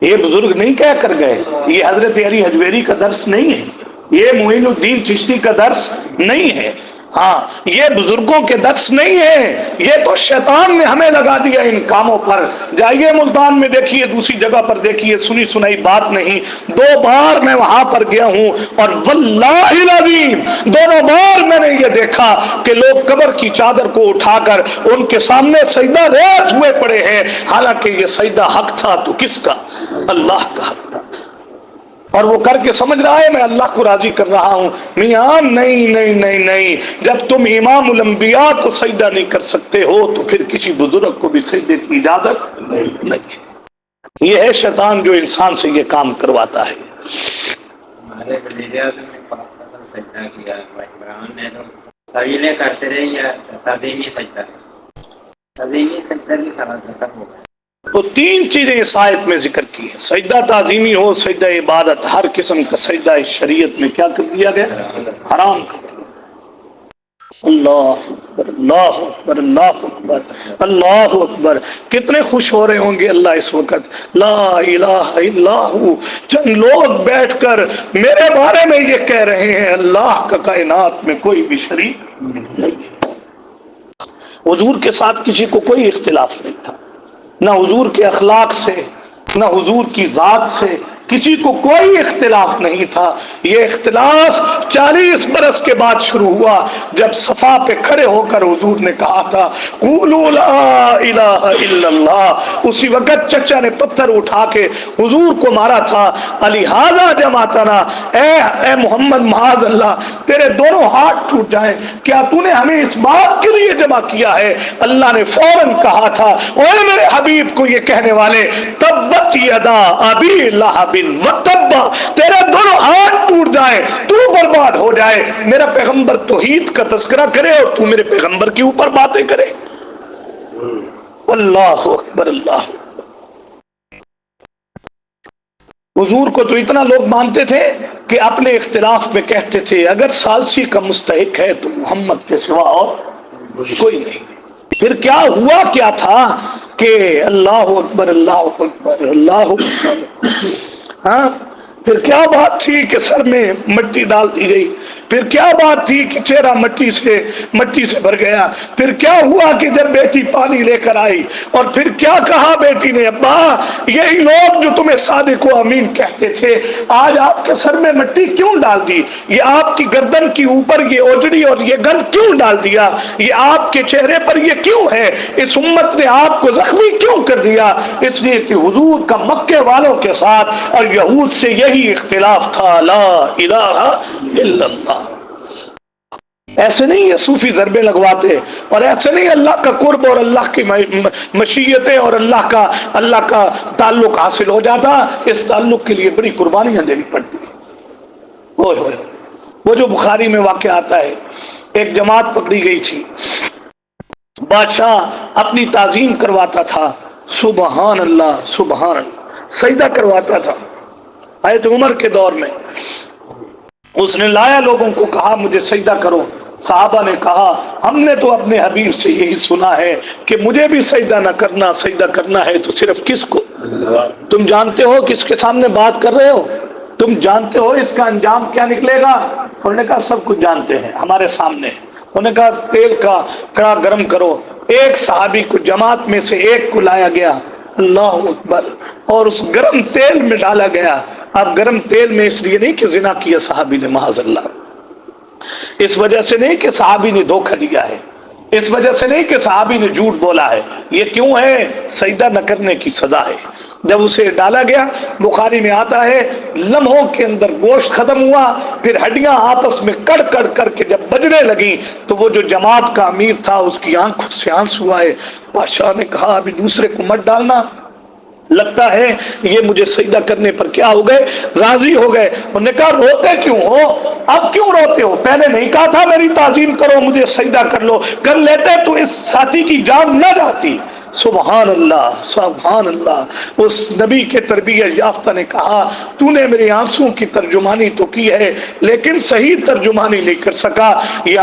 S1: یہ بزرگ نہیں کہہ کر گئے، یہ حضرت علی حجویری کا درس نہیں ہے، یہ معین الدین چشتی کا درس نہیں ہے، ہاں یہ بزرگوں کے درس نہیں ہے. یہ تو شیطان نے ہمیں لگا دیا ان کاموں پر. جائیے ملتان میں دیکھیے، دوسری جگہ پر دیکھیے، سنی سنائی بات نہیں. 2 بار میں وہاں پر گیا ہوں اور واللہ العظیم دونوں بار میں نے یہ دیکھا کہ لوگ قبر کی چادر کو اٹھا کر ان کے سامنے سجدہ ریز ہوئے پڑے ہیں، حالانکہ یہ سجدہ حق تھا تو کس کا؟ اللہ کا حق تھا. اور وہ کر کے سمجھ رہا ہے میں اللہ کو راضی کر رہا ہوں. میاں نہیں نہیں نہیں نہیں، جب تم امام الانبیاء کو سجدہ نہیں کر سکتے ہو تو پھر کسی بزرگ کو بھی سجدے کی اجازت نہیں. یہ ہے شیطان جو انسان سے یہ کام کرواتا ہے.
S2: ہمارے وزیر اعظم نے 5 قدم سجدہ کیا، عمران نے تو طویلیں کرتے رہے یا تدیمی سجدہ؟ تدیمی سجدہ بھی ختم ہو گیا.
S1: تو 3 چیزیں اس آیت میں ذکر کی ہیں، سجدہ تعظیمی ہو، سجدہ عبادت، ہر قسم کا سجدہ اس شریعت میں کیا کر دیا گیا؟ حرام کر دیا. اللہ اکبر، اللہ اکبر، اللہ اکبر، اللہ اکبر. کتنے خوش ہو رہے ہوں گے اللہ اس وقت. لا الہ الا ہو. چند لوگ بیٹھ کر میرے بارے میں یہ کہہ رہے ہیں اللہ کا کائنات میں کوئی بھی شریک نہیں. حضور کے ساتھ کسی کو کوئی اختلاف نہیں تھا، نہ حضور کے اخلاق سے، نہ حضور کی ذات سے کسی کو کوئی اختلاف نہیں تھا. یہ اختلاف 40 برس کے بعد شروع ہوا جب صفا پہ کھڑے ہو کر حضور نے کہا تھا قولوا لا الہ الا اللہ. اسی وقت چچا نے پتھر اٹھا کے حضور کو مارا تھا. لہذا جماعتنا، اے محمد معاذ اللہ تیرے دونوں ہاتھ ٹوٹ جائیں، کیا تو نے ہمیں اس بات کے لیے جمع کیا ہے؟ اللہ نے فوراً کہا تھا اے میرے حبیب کو یہ کہنے والے تبت یدا ابی لہب وتب، تیرے دونوں ہاتھ ٹوٹ جائیں، تو برباد ہو جائے. میرا پیغمبر توحید کا تذکرہ کرے اور تو میرے پیغمبر کے اوپر باتیں کرے. اللہ اکبر، اللہ. حضور کو تو اتنا لوگ مانتے تھے کہ اپنے اختلاف میں کہتے تھے اگر ثالثی کا مستحق ہے تو محمد کے سوا اور کوئی نہیں. پھر کیا ہوا کیا تھا کہ اللہ اکبر، اللہ اکبر، اللہ اکبر. ہاں پھر کیا بات تھی کہ سر میں مٹی ڈال دی گئی؟ پھر کیا بات تھی کہ چہرہ مٹی سے بھر گیا؟ پھر کیا ہوا کہ جب بیٹی پانی لے کر آئی اور پھر کیا کہا بیٹی نے؟ ابا یہی لوگ جو تمہیں صادق و امین کہتے تھے آج آپ کے سر میں مٹی کیوں ڈال دی؟ یہ آپ کی گردن کے اوپر یہ اوجڑی اور یہ گند کیوں ڈال دیا؟ یہ آپ کے چہرے پر یہ کیوں ہے؟ اس امت نے آپ کو زخمی کیوں کر دیا؟ اس لیے کہ حضور کا مکے والوں کے ساتھ اور یہود سے یہی اختلاف تھا. لا الہ الا اللہ. ایسے نہیں ہے صوفی ضربے لگواتے، اور ایسے نہیں اللہ کا قرب اور اللہ کی مشیتیں اور اللہ کا تعلق حاصل ہو جاتا. اس تعلق کے لیے بڑی قربانیاں دینی پڑتی ہیں. وہ جو بخاری میں واقعہ آتا ہے، ایک جماعت پکڑی گئی تھی، بادشاہ اپنی تعظیم کرواتا تھا، سبحان اللہ سبحان اللہ، سجدہ کرواتا تھا. حضرت عمر کے دور میں اس نے لایا، لوگوں کو کہا مجھے سجدہ کرو. صحابہ نے کہا ہم نے تو اپنے حبیب سے یہی سنا ہے کہ مجھے بھی سجدہ نہ کرنا، سجدہ کرنا ہے تو صرف کس کو؟ تم جانتے ہو کس کے سامنے بات کر رہے ہو؟ تم جانتے ہو اس کا انجام کیا نکلے گا؟ انہوں نے کہا سب کچھ جانتے ہیں، ہمارے سامنے. انہوں نے کہا تیل کا کڑا گرم کرو. ایک صحابی کو جماعت میں سے ایک کو لایا گیا، اللہ اکبر، اور اس گرم تیل میں ڈالا گیا. اب گرم تیل میں اس لیے نہیں کہ زنا کیا صحابی نے، معاذ اللہ، اس وجہ سے نہیں کہ صحابی نے دھوکہ دیا ہے، اس وجہ سے نہیں کہ صحابی نے جھوٹ بولا ہے. یہ کیوں ہے؟ سجدہ نہ کرنے کی سزا ہے. جب اسے ڈالا گیا، بخاری میں آتا ہے لمحوں کے اندر گوشت ختم ہوا، پھر ہڈیاں آپس میں کڑ کڑ کر کے جب بجنے لگیں تو وہ جو جماعت کا امیر تھا اس کی آنکھوں سے آنسو آئے. بادشاہ نے کہا ابھی دوسرے کو مت ڈالنا، لگتا ہے یہ مجھے سجدہ کرنے پر کیا ہو گئے؟ راضی ہو گئے۔ انہوں نے کہا روتے کیوں ہو؟ اب کیوں روتے ہو؟ پہلے نہیں کہا تھا میری تعظیم کرو، مجھے سجدہ کر لو؟ کر لیتے تو اس ساتھی کی جان نہ جاتی۔ سبحان اللہ، سبحان اللہ۔ اس نبی کے تربیت یافتہ نے کہا تو نے میرے آنسو کی ترجمانی تو کی ہے لیکن صحیح ترجمانی نہیں کر سکا۔ یہ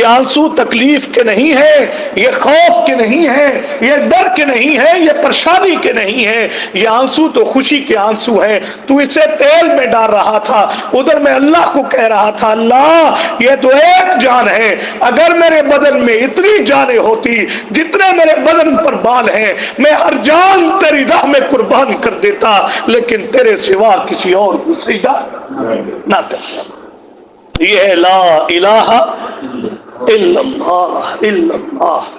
S1: آنسو تکلیف کے نہیں ہے، یہ خوف کے نہیں ہے، یہ ڈر کے نہیں ہے، یہ پریشانی کے نہیں ہے، یہ آنسو تو خوشی کے آنسو ہے۔ تو اسے تیل میں ڈال رہا تھا، ادھر میں اللہ کو کہہ رہا تھا اللہ یہ تو ایک جان ہے، اگر میرے بدن میں اتنی جانیں ہوتی جتنے میرے بدن پر بال ہیں میں ہر جان تیری راہ میں قربان کر دیتا، لیکن تیرے سوا کسی اور کو سجدہ نہ کرتا۔ یہ ہے لا الہ الا اللہ الا اللہ۔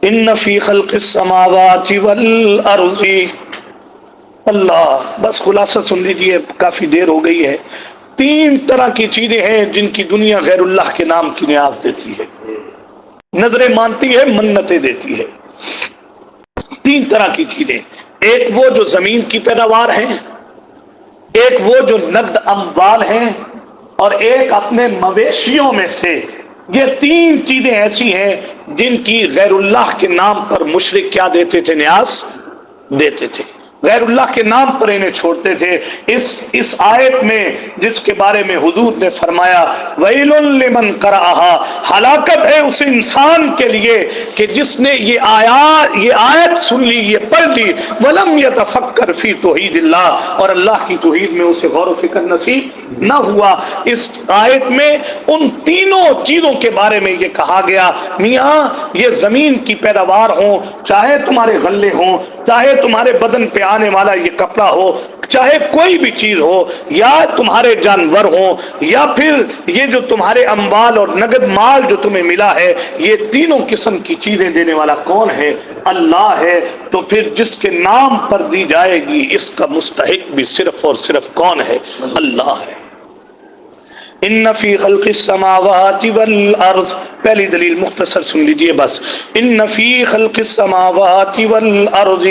S1: ان فی خلق السماوات والارض، اللہ بس خلاصہ سن لیجئے، کافی دیر ہو گئی ہے۔ 3 طرح کی چیزیں ہیں جن کی دنیا غیر اللہ کے نام کی نیاز دیتی ہے، نظریں مانتی ہے، منتیں دیتی ہے۔ 3 طرح کی چیزیں، ایک وہ جو زمین کی پیداوار ہیں، ایک وہ جو نقد اموال ہیں، اور ایک اپنے مویشیوں میں سے۔ یہ 3 چیزیں ایسی ہیں جن کی غیر اللہ کے نام پر مشرک کیا دیتے تھے؟ نیاز دیتے تھے، غیر اللہ کے نام پر انہیں چھوڑتے تھے۔ اس آیت میں جس کے بارے میں حضور نے فرمایا ویل لمن قرأہا، ہلاکت ہے اس انسان کے لیے کہ جس نے یہ آیت سن لی، یہ پڑھ لی، ولم یتفکر فی توحید اللہ، اور اللہ کی توحید میں اسے غور و فکر نصیب نہ ہوا۔ اس آیت میں ان تینوں چیزوں کے بارے میں یہ کہا گیا میاں یہ زمین کی پیداوار ہوں، چاہے تمہارے غلے ہوں، چاہے تمہارے بدن پہ آنے والا یہ کپڑا ہو، چاہے کوئی بھی چیز ہو، یا تمہارے جانور ہوں، یا پھر یہ جو تمہارے اموال اور نقد مال جو تمہیں ملا ہے، یہ تینوں قسم کی چیزیں دینے والا کون ہے؟ اللہ ہے۔ تو پھر جس کے نام پر دی جائے گی اس کا مستحق بھی صرف اور صرف کون ہے؟ اللہ ہے۔ ان فی خلق السماوات والارض، پہلی دلیل مختصر سن لیجئے بس، ان فی خلق السماوات والارض،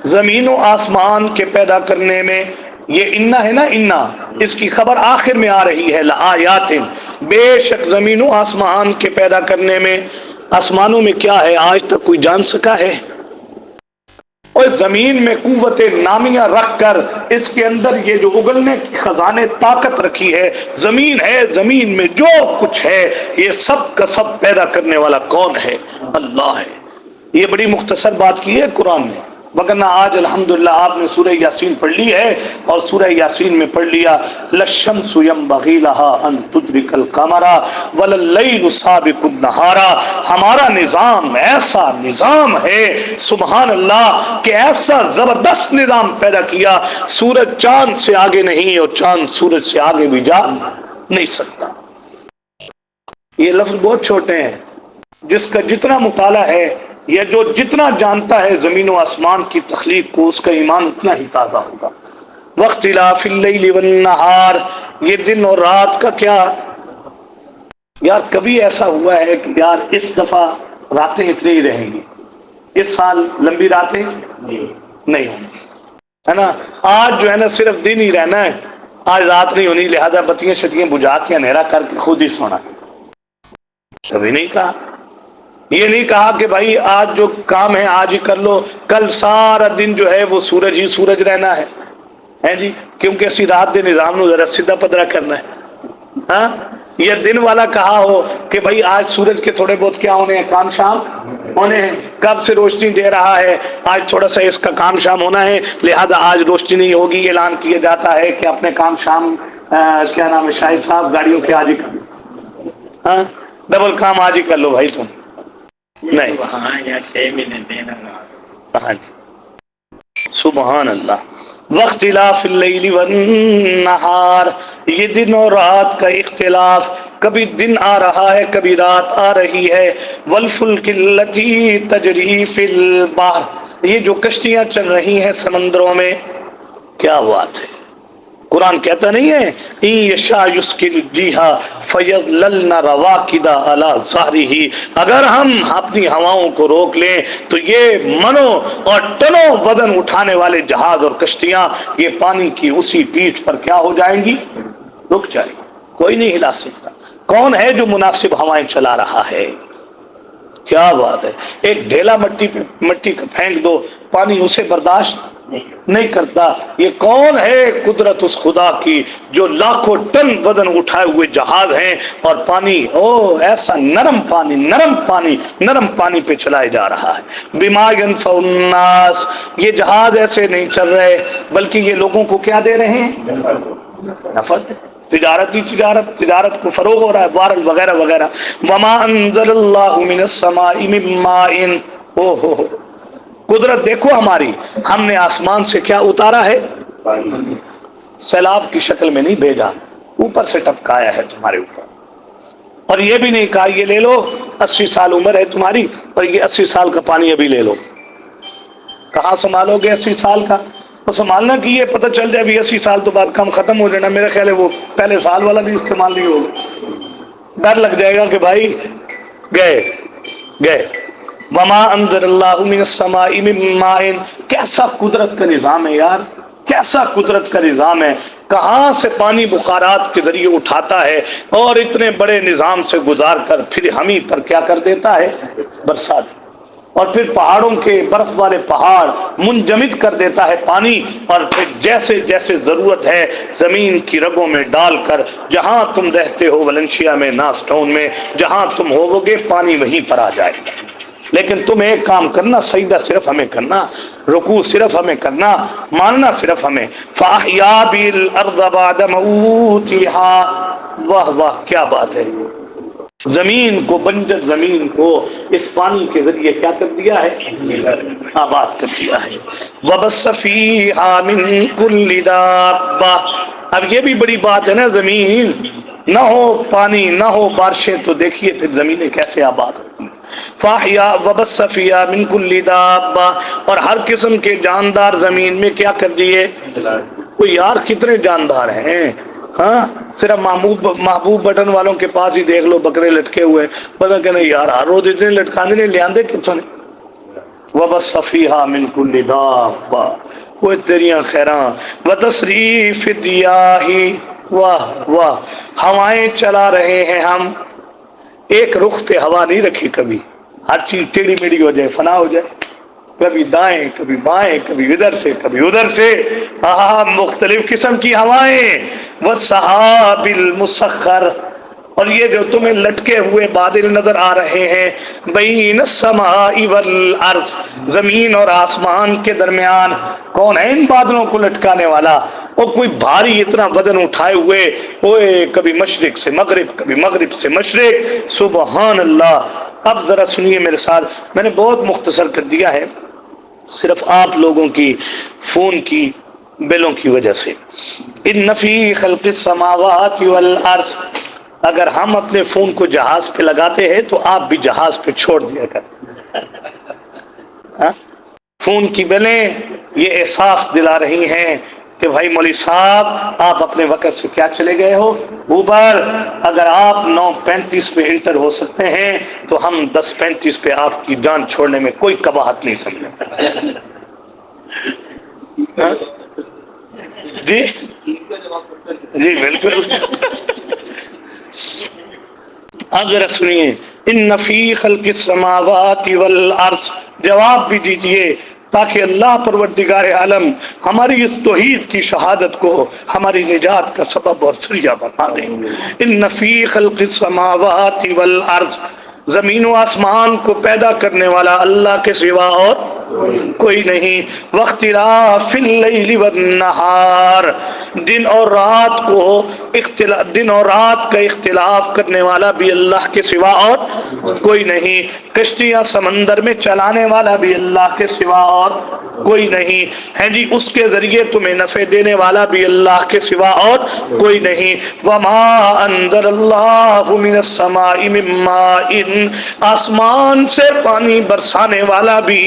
S1: زمین و آسمان کے پیدا کرنے میں، یہ انا ہے نا، انا اس کی خبر آخر میں آ رہی ہے، لآیات، بے شک زمین و آسمان کے پیدا کرنے میں۔ آسمانوں میں کیا ہے آج تک کوئی جان سکا ہے؟ اور زمین میں قوت نامیہ رکھ کر اس کے اندر یہ جو اگلنے کی خزانے طاقت رکھی ہے، زمین ہے، زمین میں جو کچھ ہے یہ سب کا سب پیدا کرنے والا کون ہے؟ اللہ ہے۔ یہ بڑی مختصر بات کی ہے قرآن نے، وگرنہ آج الحمدللہ آپ نے سورہ یاسین پڑھ لی ہے، اور سورہ یاسین میں پڑھ لیا للشمس ينبغي لها ان تدرك القمر ولا الليل سابق النهار۔ ہمارا نظام ایسا نظام ہے سبحان اللہ کہ ایسا زبردست نظام پیدا کیا، سورج چاند سے آگے نہیں اور چاند سورج سے آگے بھی جا نہیں سکتا۔ یہ لفظ بہت چھوٹے ہیں، جس کا جتنا مطالعہ ہے یا جو جتنا جانتا ہے زمین و آسمان کی تخلیق کو، اس کا ایمان اتنا ہی تازہ ہوگا۔ واختلاف اللیل والنہار، یہ دن اور رات کا کیا؟ یار کبھی ایسا ہوا ہے کہ یار اس دفعہ راتیں اتنی ہی رہیں گی، اس سال لمبی راتیں نہیں ہوں گی، ہے نا؟ آج جو ہے نا صرف دن ہی رہنا ہے، آج رات نہیں ہونی، لہذا بتیاں شتیاں بجھا کے اندھیرا کر کے خود ہی سونا۔ کبھی نہیں کہا، یہ نہیں کہا کہ بھائی آج جو کام ہے آج ہی کر لو، کل سارا دن جو ہے وہ سورج ہی سورج رہنا ہے جی، کیونکہ اسی رات دے نظام نو ذرا سیدھا پدرا کرنا ہے۔ ہاں یہ دن والا کہا ہو کہ بھائی آج سورج کے تھوڑے بہت کیا ہونے ہیں، کام شام ہونے ہیں، کب سے روشنی دے رہا ہے، آج تھوڑا سا اس کا کام شام ہونا ہے، لہذا آج روشنی نہیں ہوگی، اعلان کیا جاتا ہے کہ اپنے کام شام کیا نام ہے شاہد صاحب گاڑیوں کے آج ہی کر لو، ہاں ڈبل کام آج ہی کر لو بھائی تم، نہیں ہاں جی سبحان اللہ۔ واختلاف اللیل والنہار، یہ دن اور رات کا اختلاف، کبھی دن آ رہا ہے کبھی رات آ رہی ہے۔ والفلک التی تجری فی البحر، یہ جو کشتیاں چل رہی ہیں سمندروں میں، کیا بات ہے، قرآن کہتا نہیں ہے ان یشاء یسکن الریحا فیظللن رواکد علی ظہرہ، اگر ہم اپنی ہواؤں کو روک لیں تو یہ منوں اور ٹنوں وزن اٹھانے والے جہاز اور کشتیاں یہ پانی کی اسی پیٹھ پر کیا ہو جائیں گی؟ رک جائیں گی، کوئی نہیں ہلا سکتا۔ کون ہے جو مناسب ہوائیں چلا رہا ہے؟ کیا بات ہے، ایک ڈھیلا مٹی کا پھینک دو، پانی اسے برداشت نہیں کرتا۔ یہ کون ہے قدرت اس خدا کی جو لاکھوں ٹن وزن اٹھائے ہوئے جہاز ہیں اور پانی ایسا نرم پانی پہ چلائے جا رہا ہے۔ بما ينفع الناس، یہ جہاز ایسے نہیں چل رہے بلکہ یہ لوگوں کو کیا دے رہے ہیں؟ نفع۔ تجارت کو فروغ ہو رہا ہے، بارل وغیرہ وغیرہ۔ وما انزل اللہ من السماء من ماء، قدرت دیکھو ہماری، ہم نے آسمان سے کیا اتارا ہے؟ سیلاب کی شکل میں نہیں بھیجا، اوپر سے ٹپکایا ہے تمہارے اوپر، اور یہ بھی نہیں کہا یہ لے لو 80 سال عمر ہے تمہاری اور یہ 80 سال کا پانی ابھی لے لو۔ کہاں سنبھالو گے 80 سال کا؟ تو سنبھالنا کہ یہ پتہ چل جائے ابھی 80 سال تو بعد کم ختم ہو جانا، میرا خیال ہے وہ پہلے سال والا بھی استعمال نہیں ہوگا، ڈر لگ جائے گا کہ بھائی گئے۔ وما انزل اللہ من السماء من ماء، کیسا قدرت کا نظام ہے یار، کیسا قدرت کا نظام ہے، کہاں سے پانی بخارات کے ذریعے اٹھاتا ہے اور اتنے بڑے نظام سے گزار کر پھر ہم ہی پر کیا کر دیتا ہے؟ برسات، اور پھر پہاڑوں کے برف والے پہاڑ منجمد کر دیتا ہے پانی، اور پھر جیسے جیسے ضرورت ہے زمین کی رگوں میں ڈال کر جہاں تم رہتے ہو ولنشیا میں، ناسٹون میں، جہاں تم ہوگے پانی وہیں پر آ جائے گا۔ لیکن تم ایک کام کرنا، سجدہ صرف ہمیں کرنا، رکوع صرف ہمیں کرنا، ماننا صرف ہمیں۔ فَأَحْيَا بِالْأَرْضَ بَعْدَ مَوْتِهَا، واہ واہ کیا بات ہے، زمین کو، بنجر زمین کو اس پانی کے ذریعے کیا کر دیا ہے؟ آباد کر دیا ہے۔ وَبَثَّ فِيهَا مِن كُلِّ دَابَّةٍ، اب یہ بھی بڑی بات ہے نا، زمین نہ ہو، پانی نہ ہو، بارشیں، تو دیکھیے پھر زمینیں کیسے آباد ہوتی ہیں۔ فَأَحْيَا وَبَثَّ فِيهَا مِن كُلِّ دَابَّةٍ، اور ہر قسم کے جاندار زمین میں کیا کر دیے؟ کوئی یار کتنے جاندار ہیں، ہاں صرف محبوب بٹن والوں کے پاس ہی دیکھ لو بکرے لٹکے ہوئے، پتہ کہ نہیں یار ہر روز اتنے لٹکانے نے لے آندے کتوں نے۔ وَبَثَّ فِيهَا مِن كُلِّ دَابَّةٍ، وہ تیریاں خیراں، وَتَصْرِيفِ الرِّيَاحِ، واہ واہ، ہوائیں چلا رہے ہیں ہم، ایک رخ پہ ہوا نہیں رکھی کبھی، ہر چیز ٹیڑھی میڑھی ہو جائے، فنا ہو جائے، کبھی دائیں کبھی بائیں، کبھی ادھر سے کبھی ادھر سے، مختلف قسم کی ہوائیں۔ والسحاب المسخر، اور یہ جو تمہیں لٹکے ہوئے بادل نظر آ رہے ہیں، بین السماء والارض، زمین اور آسمان کے درمیان، کون ہے ان بادلوں کو لٹکانے والا؟ اور کوئی بھاری اتنا وزن اٹھائے ہوئے، اوے کبھی مشرق سے مغرب کبھی مغرب سے مشرق، سبحان اللہ۔ اب ذرا سنیے میرے ساتھ، میں نے بہت مختصر کر دیا ہے صرف آپ لوگوں کی فون کی بلوں کی وجہ سے۔ ان فی خلق السماوات والارض، اگر ہم اپنے فون کو جہاز پہ لگاتے ہیں تو آپ بھی جہاز پہ چھوڑ دیا کر۔ فون کی بلیں یہ احساس دلا رہی ہیں کہ بھائی مولوی صاحب آپ اپنے وقت سے کیا چلے گئے ہو اوپر، اگر آپ 9:35 پہ انٹر ہو سکتے ہیں تو ہم 10:35 پہ آپ کی جان چھوڑنے میں کوئی قباحت نہیں سمجھے۔ جی جی بالکل۔ اب ذرا سنیے، ان فی خلق السماوات والارض، جواب بھی دیجئے تاکہ اللہ پروردگار عالم ہماری اس توحید کی شہادت کو ہماری نجات کا سبب اور ذریعہ بنا دیں۔ ان فی خلق السماوات والارض، زمین و آسمان کو پیدا کرنے والا اللہ کے سوا اور کوئی نہیں۔ واختلاف اللیل والنہار، دن اور رات کا اختلاف کرنے والا بھی اللہ کے سوا اور کوئی نہیں۔ کشتیاں سمندر میں چلانے والا بھی اللہ کے سوا اور کوئی نہیں ہے جی، اس کے ذریعے تمہیں نفع دینے والا بھی اللہ کے سوا اور کوئی نہیں۔ وما انزل اللہ من السماء من ماء، آسمان سے پانی برسانے والا بھی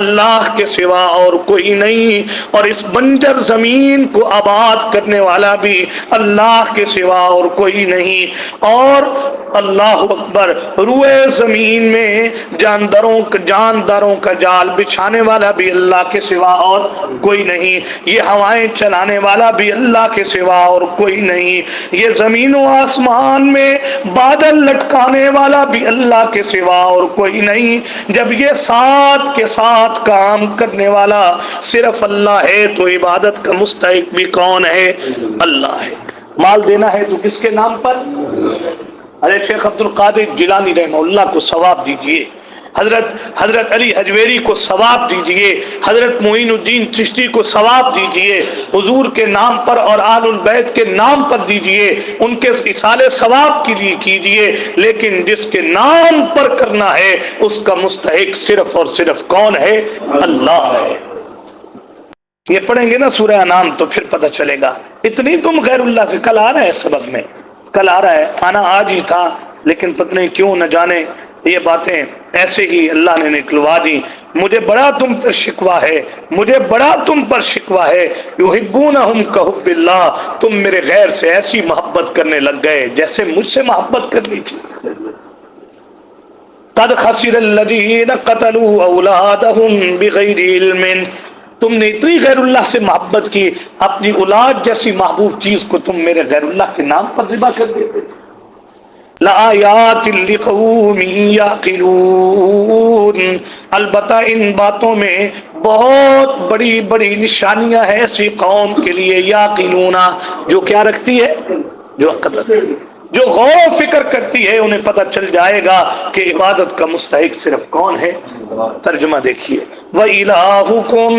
S1: اللہ کے سوا اور کوئی نہیں، اور اس بنجر زمین کو آباد کرنے والا بھی اللہ کے سوا اور کوئی نہیں، اور اللہ اکبر، روئے زمین میں جانداروں کا جال بچھانے والا بھی اللہ کے سوا اور کوئی نہیں، یہ ہوائیں چلانے والا بھی اللہ کے سوا اور کوئی نہیں، یہ زمین و آسمان میں بادل لٹکانے والا بھی اللہ کے سوا اور کوئی نہیں۔ جب یہ ساتھ کے ساتھ کام کرنے والا صرف اللہ ہے تو عبادت کا مستحق بھی کون ہے؟ اللہ ہے۔ مال دینا ہے تو کس کے نام پر؟ ارے شیخ عبد القادر جیلانی رحمہ اللہ کو ثواب دیجئے، حضرت علی حجویری کو ثواب دیجئے، حضرت معین الدین چشتی کو ثواب دیجئے، حضور کے نام پر اور آل البیت کے نام پر دیجئے، ان کے اصالے ثواب کے لیے کیجئے، لیکن جس کے نام پر کرنا ہے اس کا مستحق صرف اور صرف کون ہے؟ اللہ ہے۔ یہ پڑھیں گے نا سورہ انعام تو پھر پتہ چلے گا۔ اتنی تم غیر اللہ سے، کل آ رہا ہے سبق میں، کل آ رہا ہے، آنا آج ہی تھا لیکن پتہ نہیں کیوں نہ جانے یہ باتیں ایسے ہی اللہ نے نکلوا دی۔ مجھے بڑا تم پر شکوہ ہے، مجھے بڑا تم پر شکوہ ہے، یحبونہم کحب اللہ، تم میرے غیر سے ایسی محبت کرنے لگ گئے جیسے مجھ سے محبت کرنی تھی۔ قد خسر الذین قتلوا اولادہم بغیر علم، تم نے اتنی غیر اللہ سے محبت کی، اپنی اولاد جیسی محبوب چیز کو تم میرے غیر اللہ کے نام پر ذبح کر دیتے تھے۔ لآیات لقوم یعقلون، البتہ ان باتوں میں بہت بڑی بڑی نشانیاں ہیں ایسی قوم کے لیے، یعقلون، جو کیا رکھتی ہے؟ جو عقل رکھتی ہے، جو غور و فکر کرتی ہے، انہیں پتہ چل جائے گا کہ عبادت کا مستحق صرف کون ہے۔ ترجمہ دیکھیے، وَإِلَٰهُكُمْ،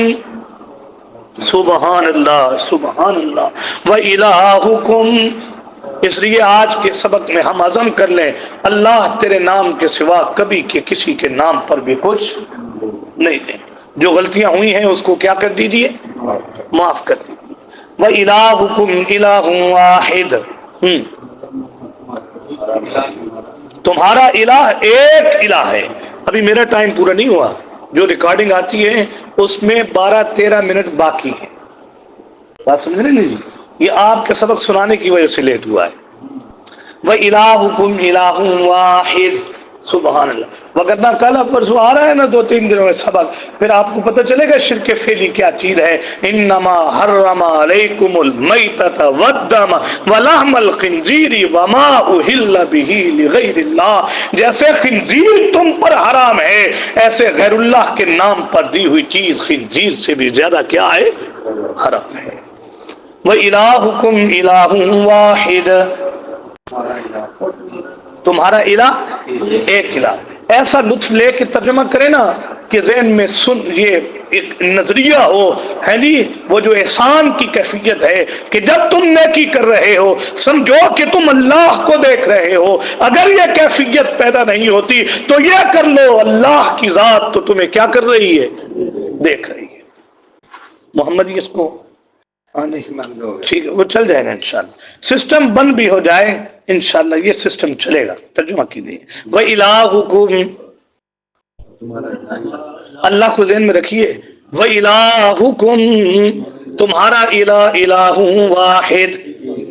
S1: سبحان اللہ سبحان اللہ، وَإِلَٰهُكُمْ، اس لیے آج کے سبق میں ہم عزم کر لیں، اللہ تیرے نام کے سوا کبھی کے کسی کے نام پر بھی کچھ نہیں دیں۔ جو غلطیاں ہوئی ہیں اس کو کیا کر دیجئے؟ معاف کر دیجئے۔ وَإِلَٰهُكُمْ إِلَٰهٌ وَاحِدٌ، تمہارا الہ ایک الہ ہے۔ ابھی میرا ٹائم پورا نہیں ہوا، جو ریکارڈنگ آتی ہے اس میں 12-13 منٹ باقی ہے، بات سمجھ رہے ہیں جی؟ یہ آپ کے سبق سنانے کی وجہ سے لیٹ ہوا ہے۔ وَإِلَٰهُكُمْ إِلَٰهٌ وَاحِدٌ، سبحان اللہ۔ وگرنہ کل پرسوں آ رہا ہے نا 2-3 دنوں میں سبق، پھر آپ کو پتہ چلے گا شرک فعلی کیا چیز ہے۔ انما حرم علیکم المیتۃ والدم ولحم الخنزیر وما اہل بہ لغیر اللہ، جیسے خنزیر تم پر حرام ہے ایسے غیر اللہ کے نام پر دی ہوئی چیز خنزیر سے بھی زیادہ کیا ہے؟ حرام ہے۔ وَإِلَٰهُكُمْ إِلَٰهٌ وَاحِدٌ، تمہارا الہ ایک الہ۔ ایسا لطف لے کے ترجمہ کرے نا کہ ذہن میں یہ ایک نظریہ ہو، ہے جی، وہ جو احسان کی کیفیت ہے کہ جب تم نیکی کر رہے ہو سمجھو کہ تم اللہ کو دیکھ رہے ہو۔ اگر یہ کیفیت پیدا نہیں ہوتی تو یہ کر لو، اللہ کی ذات تو تمہیں کیا کر رہی ہے؟ دیکھ رہی ہے۔ محمد اس کو ٹھیک ہے، وہ چل جائے گا انشاءاللہ، سسٹم بند بھی ہو جائے انشاءاللہ یہ سسٹم چلے گا۔ ترجمہ کیجیے، وَإِلَٰهُكُمْ، اللہ کو ذہن میں رکھیے، وَإِلَٰهُكُمْ، تمہارا الہ واحد،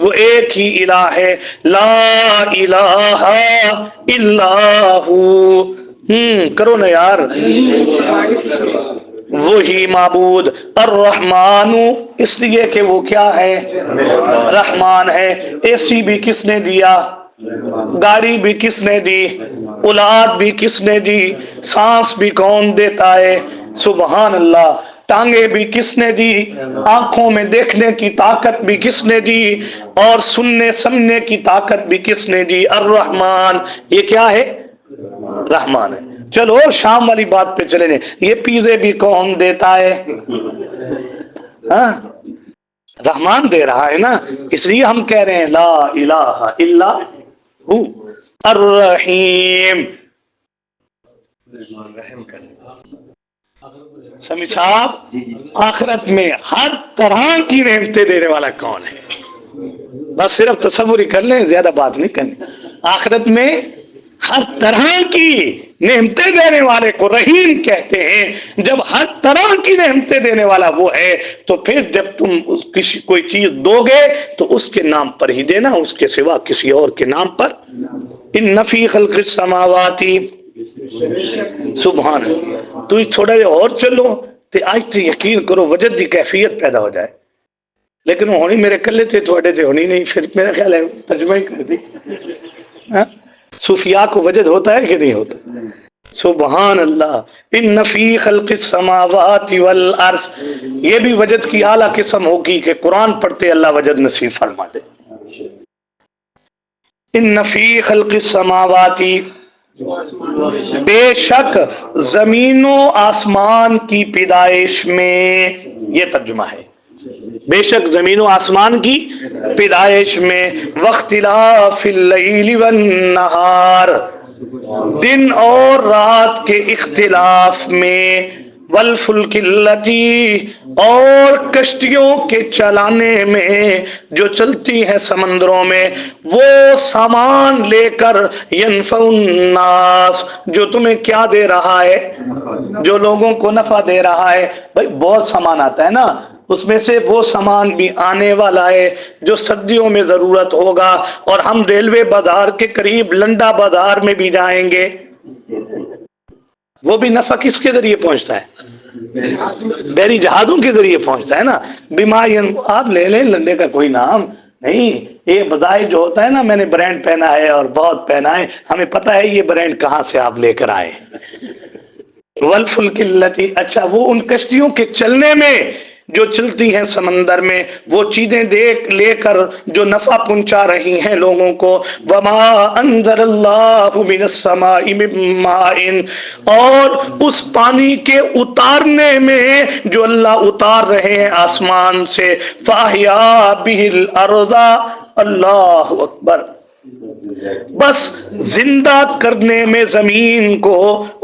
S1: وہ ایک ہی الہ ہے، لا الہ الا ہو، کرو نا یار، وہی معبود، الرحمن، اس لیے کہ وہ کیا ہے؟ رحمان ہے۔ اے سی بھی کس نے دیا؟ گاڑی بھی کس نے دی؟ اولاد بھی کس نے دی؟ سانس بھی کون دیتا ہے؟ سبحان اللہ۔ ٹانگیں بھی کس نے دی؟ آنکھوں میں دیکھنے کی طاقت بھی کس نے دی؟ اور سننے سمجھنے کی طاقت بھی کس نے دی؟ الرحمن، یہ کیا ہے؟ رحمان ہے۔ چلو شام والی بات پہ چلے جائیں، یہ پیزے بھی کون دیتا ہے؟ ہاں، رحمان دے رہا ہے نا، اس لیے ہم کہہ رہے ہیں لا الہ الا ہو الرحیم۔ سمی صاحب، آخرت میں ہر طرح کی نعمتیں دینے والا کون ہے؟ بس صرف تصور ہی کر لیں، زیادہ بات نہیں کرنی۔ آخرت میں ہر طرح کی نعمتیں دینے والے کو رحیم کہتے ہیں۔ جب ہر طرح کی نعمتیں دینے والا وہ ہے تو پھر جب تم کوئی چیز دو گے تو اس کے نام پر ہی دینا، اس کے سوا کسی اور کے نام پر۔ ان فی خلق السماوات، سبحان اللہ، تو تھوڑا اور چلو تو آج تو یقین کرو وجد دی کیفیت پیدا ہو جائے، لیکن وہ ہونی میرے کلے تھے تھوڑے تھے ہونی نہیں، پھر میرا خیال ہے ترجمہ ہی کر دی۔ صوفیاء کو وجد ہوتا ہے کہ نہیں ہوتا؟ سبحان اللہ، ان فی خلق السماوات والارض، یہ بھی وجد کی اعلیٰ قسم ہوگی کہ قرآن پڑھتے اللہ وجد نصیب فرما دے۔ ان فی خلق السماوات، بے شک زمین و آسمان کی پیدائش میں، یہ ترجمہ ہے، بے شک زمین و آسمان کی پیدائش میں، واختلاف اللیل والنہار، دن اور رات کے اختلاف میں، والفلک التی، اور کشتیوں کے چلانے میں جو چلتی ہیں سمندروں میں، وہ سامان لے کر، ینفع الناس، جو تمہیں کیا دے رہا ہے، جو لوگوں کو نفع دے رہا ہے۔ بھائی بہت سامان آتا ہے نا، اس میں سے وہ سامان بھی آنے والا ہے جو سردیوں میں ضرورت ہوگا، اور ہم ریلوے بازار کے قریب لنڈا بازار میں بھی جائیں گے، وہ بھی نفع کس کے ذریعے پہنچتا ہے؟ بحری جہازوں کے ذریعے پہنچتا ہے نا۔ آپ لے لیں لنڈے کا کوئی نام نہیں، یہ بظاہر جو ہوتا ہے نا میں نے برانڈ پہنا ہے اور بہت پہنا ہے، ہمیں پتہ ہے یہ برانڈ کہاں سے آپ لے کر آئے۔ والفلک التی، اچھا وہ ان کشتیوں کے چلنے میں جو چلتی ہیں سمندر میں، وہ چیزیں لے کر جو نفع پہنچا رہی ہیں لوگوں کو۔ وما انزل اللہ من السماء من ماء، اور اس پانی کے اتارنے میں جو اللہ اتار رہے ہیں آسمان سے، فاحیا بہ الارض، اللہ اکبر، بس زندہ کرنے میں زمین کو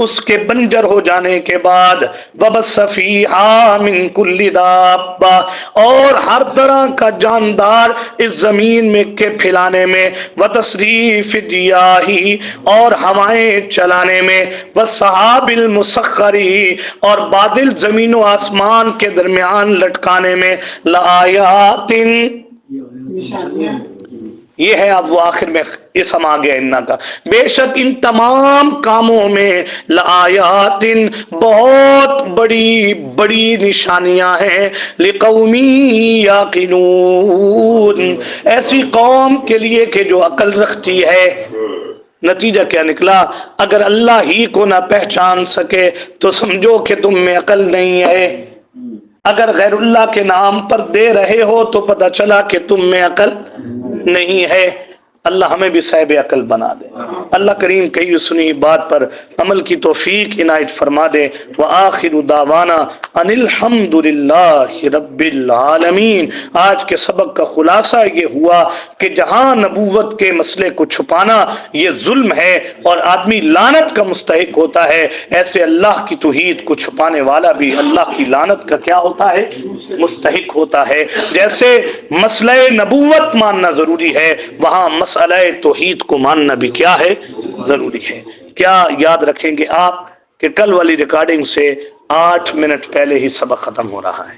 S1: اس کے بنجر ہو جانے کے بعد، وبث فیہا من کل دابہ، اور ہر طرح کا جاندار اس زمین میں کے پھیلانے میں، وتصریف الریاح، اور ہوائیں چلانے میں، والسحاب المسخر، اور بادل زمین و آسمان کے درمیان لٹکانے میں، لآیات، یہ ہے اب وہ آخر میں اسم آ گیا انہا کا، بے شک ان تمام کاموں میں، لآیات، بہت بڑی بڑی نشانیاں ہیں، لقوم یعقلون، ایسی قوم کے لیے کہ جو عقل رکھتی ہے۔ نتیجہ کیا نکلا؟ اگر اللہ ہی کو نہ پہچان سکے تو سمجھو کہ تم میں عقل نہیں ہے، اگر غیر اللہ کے نام پر دے رہے ہو تو پتہ چلا کہ تم میں عقل نہیں ہے۔ اللہ ہمیں بھی صاحب عقل بنا دے، اللہ کریم کہی سنی بات پر عمل کی توفیق عنایت فرما دے۔ وآخر دعوانا ان الحمد للہ رب العالمین۔ آج کے سبق کا خلاصہ یہ ہوا کہ جہاں نبوت کے مسئلے کو چھپانا یہ ظلم ہے اور آدمی لعنت کا مستحق ہوتا ہے، ایسے اللہ کی توحید کو چھپانے والا بھی اللہ کی لعنت کا کیا ہوتا ہے؟ مستحق ہوتا ہے۔ جیسے مسئلہ نبوت ماننا ضروری ہے، وہاں مسئلہ توحید کو ماننا بھی کیا ہے؟ ضروری ہے۔ کیا یاد رکھیں گے آپ کہ کل والی ریکارڈنگ سے 8 منٹ پہلے ہی سبق ختم ہو رہا ہے۔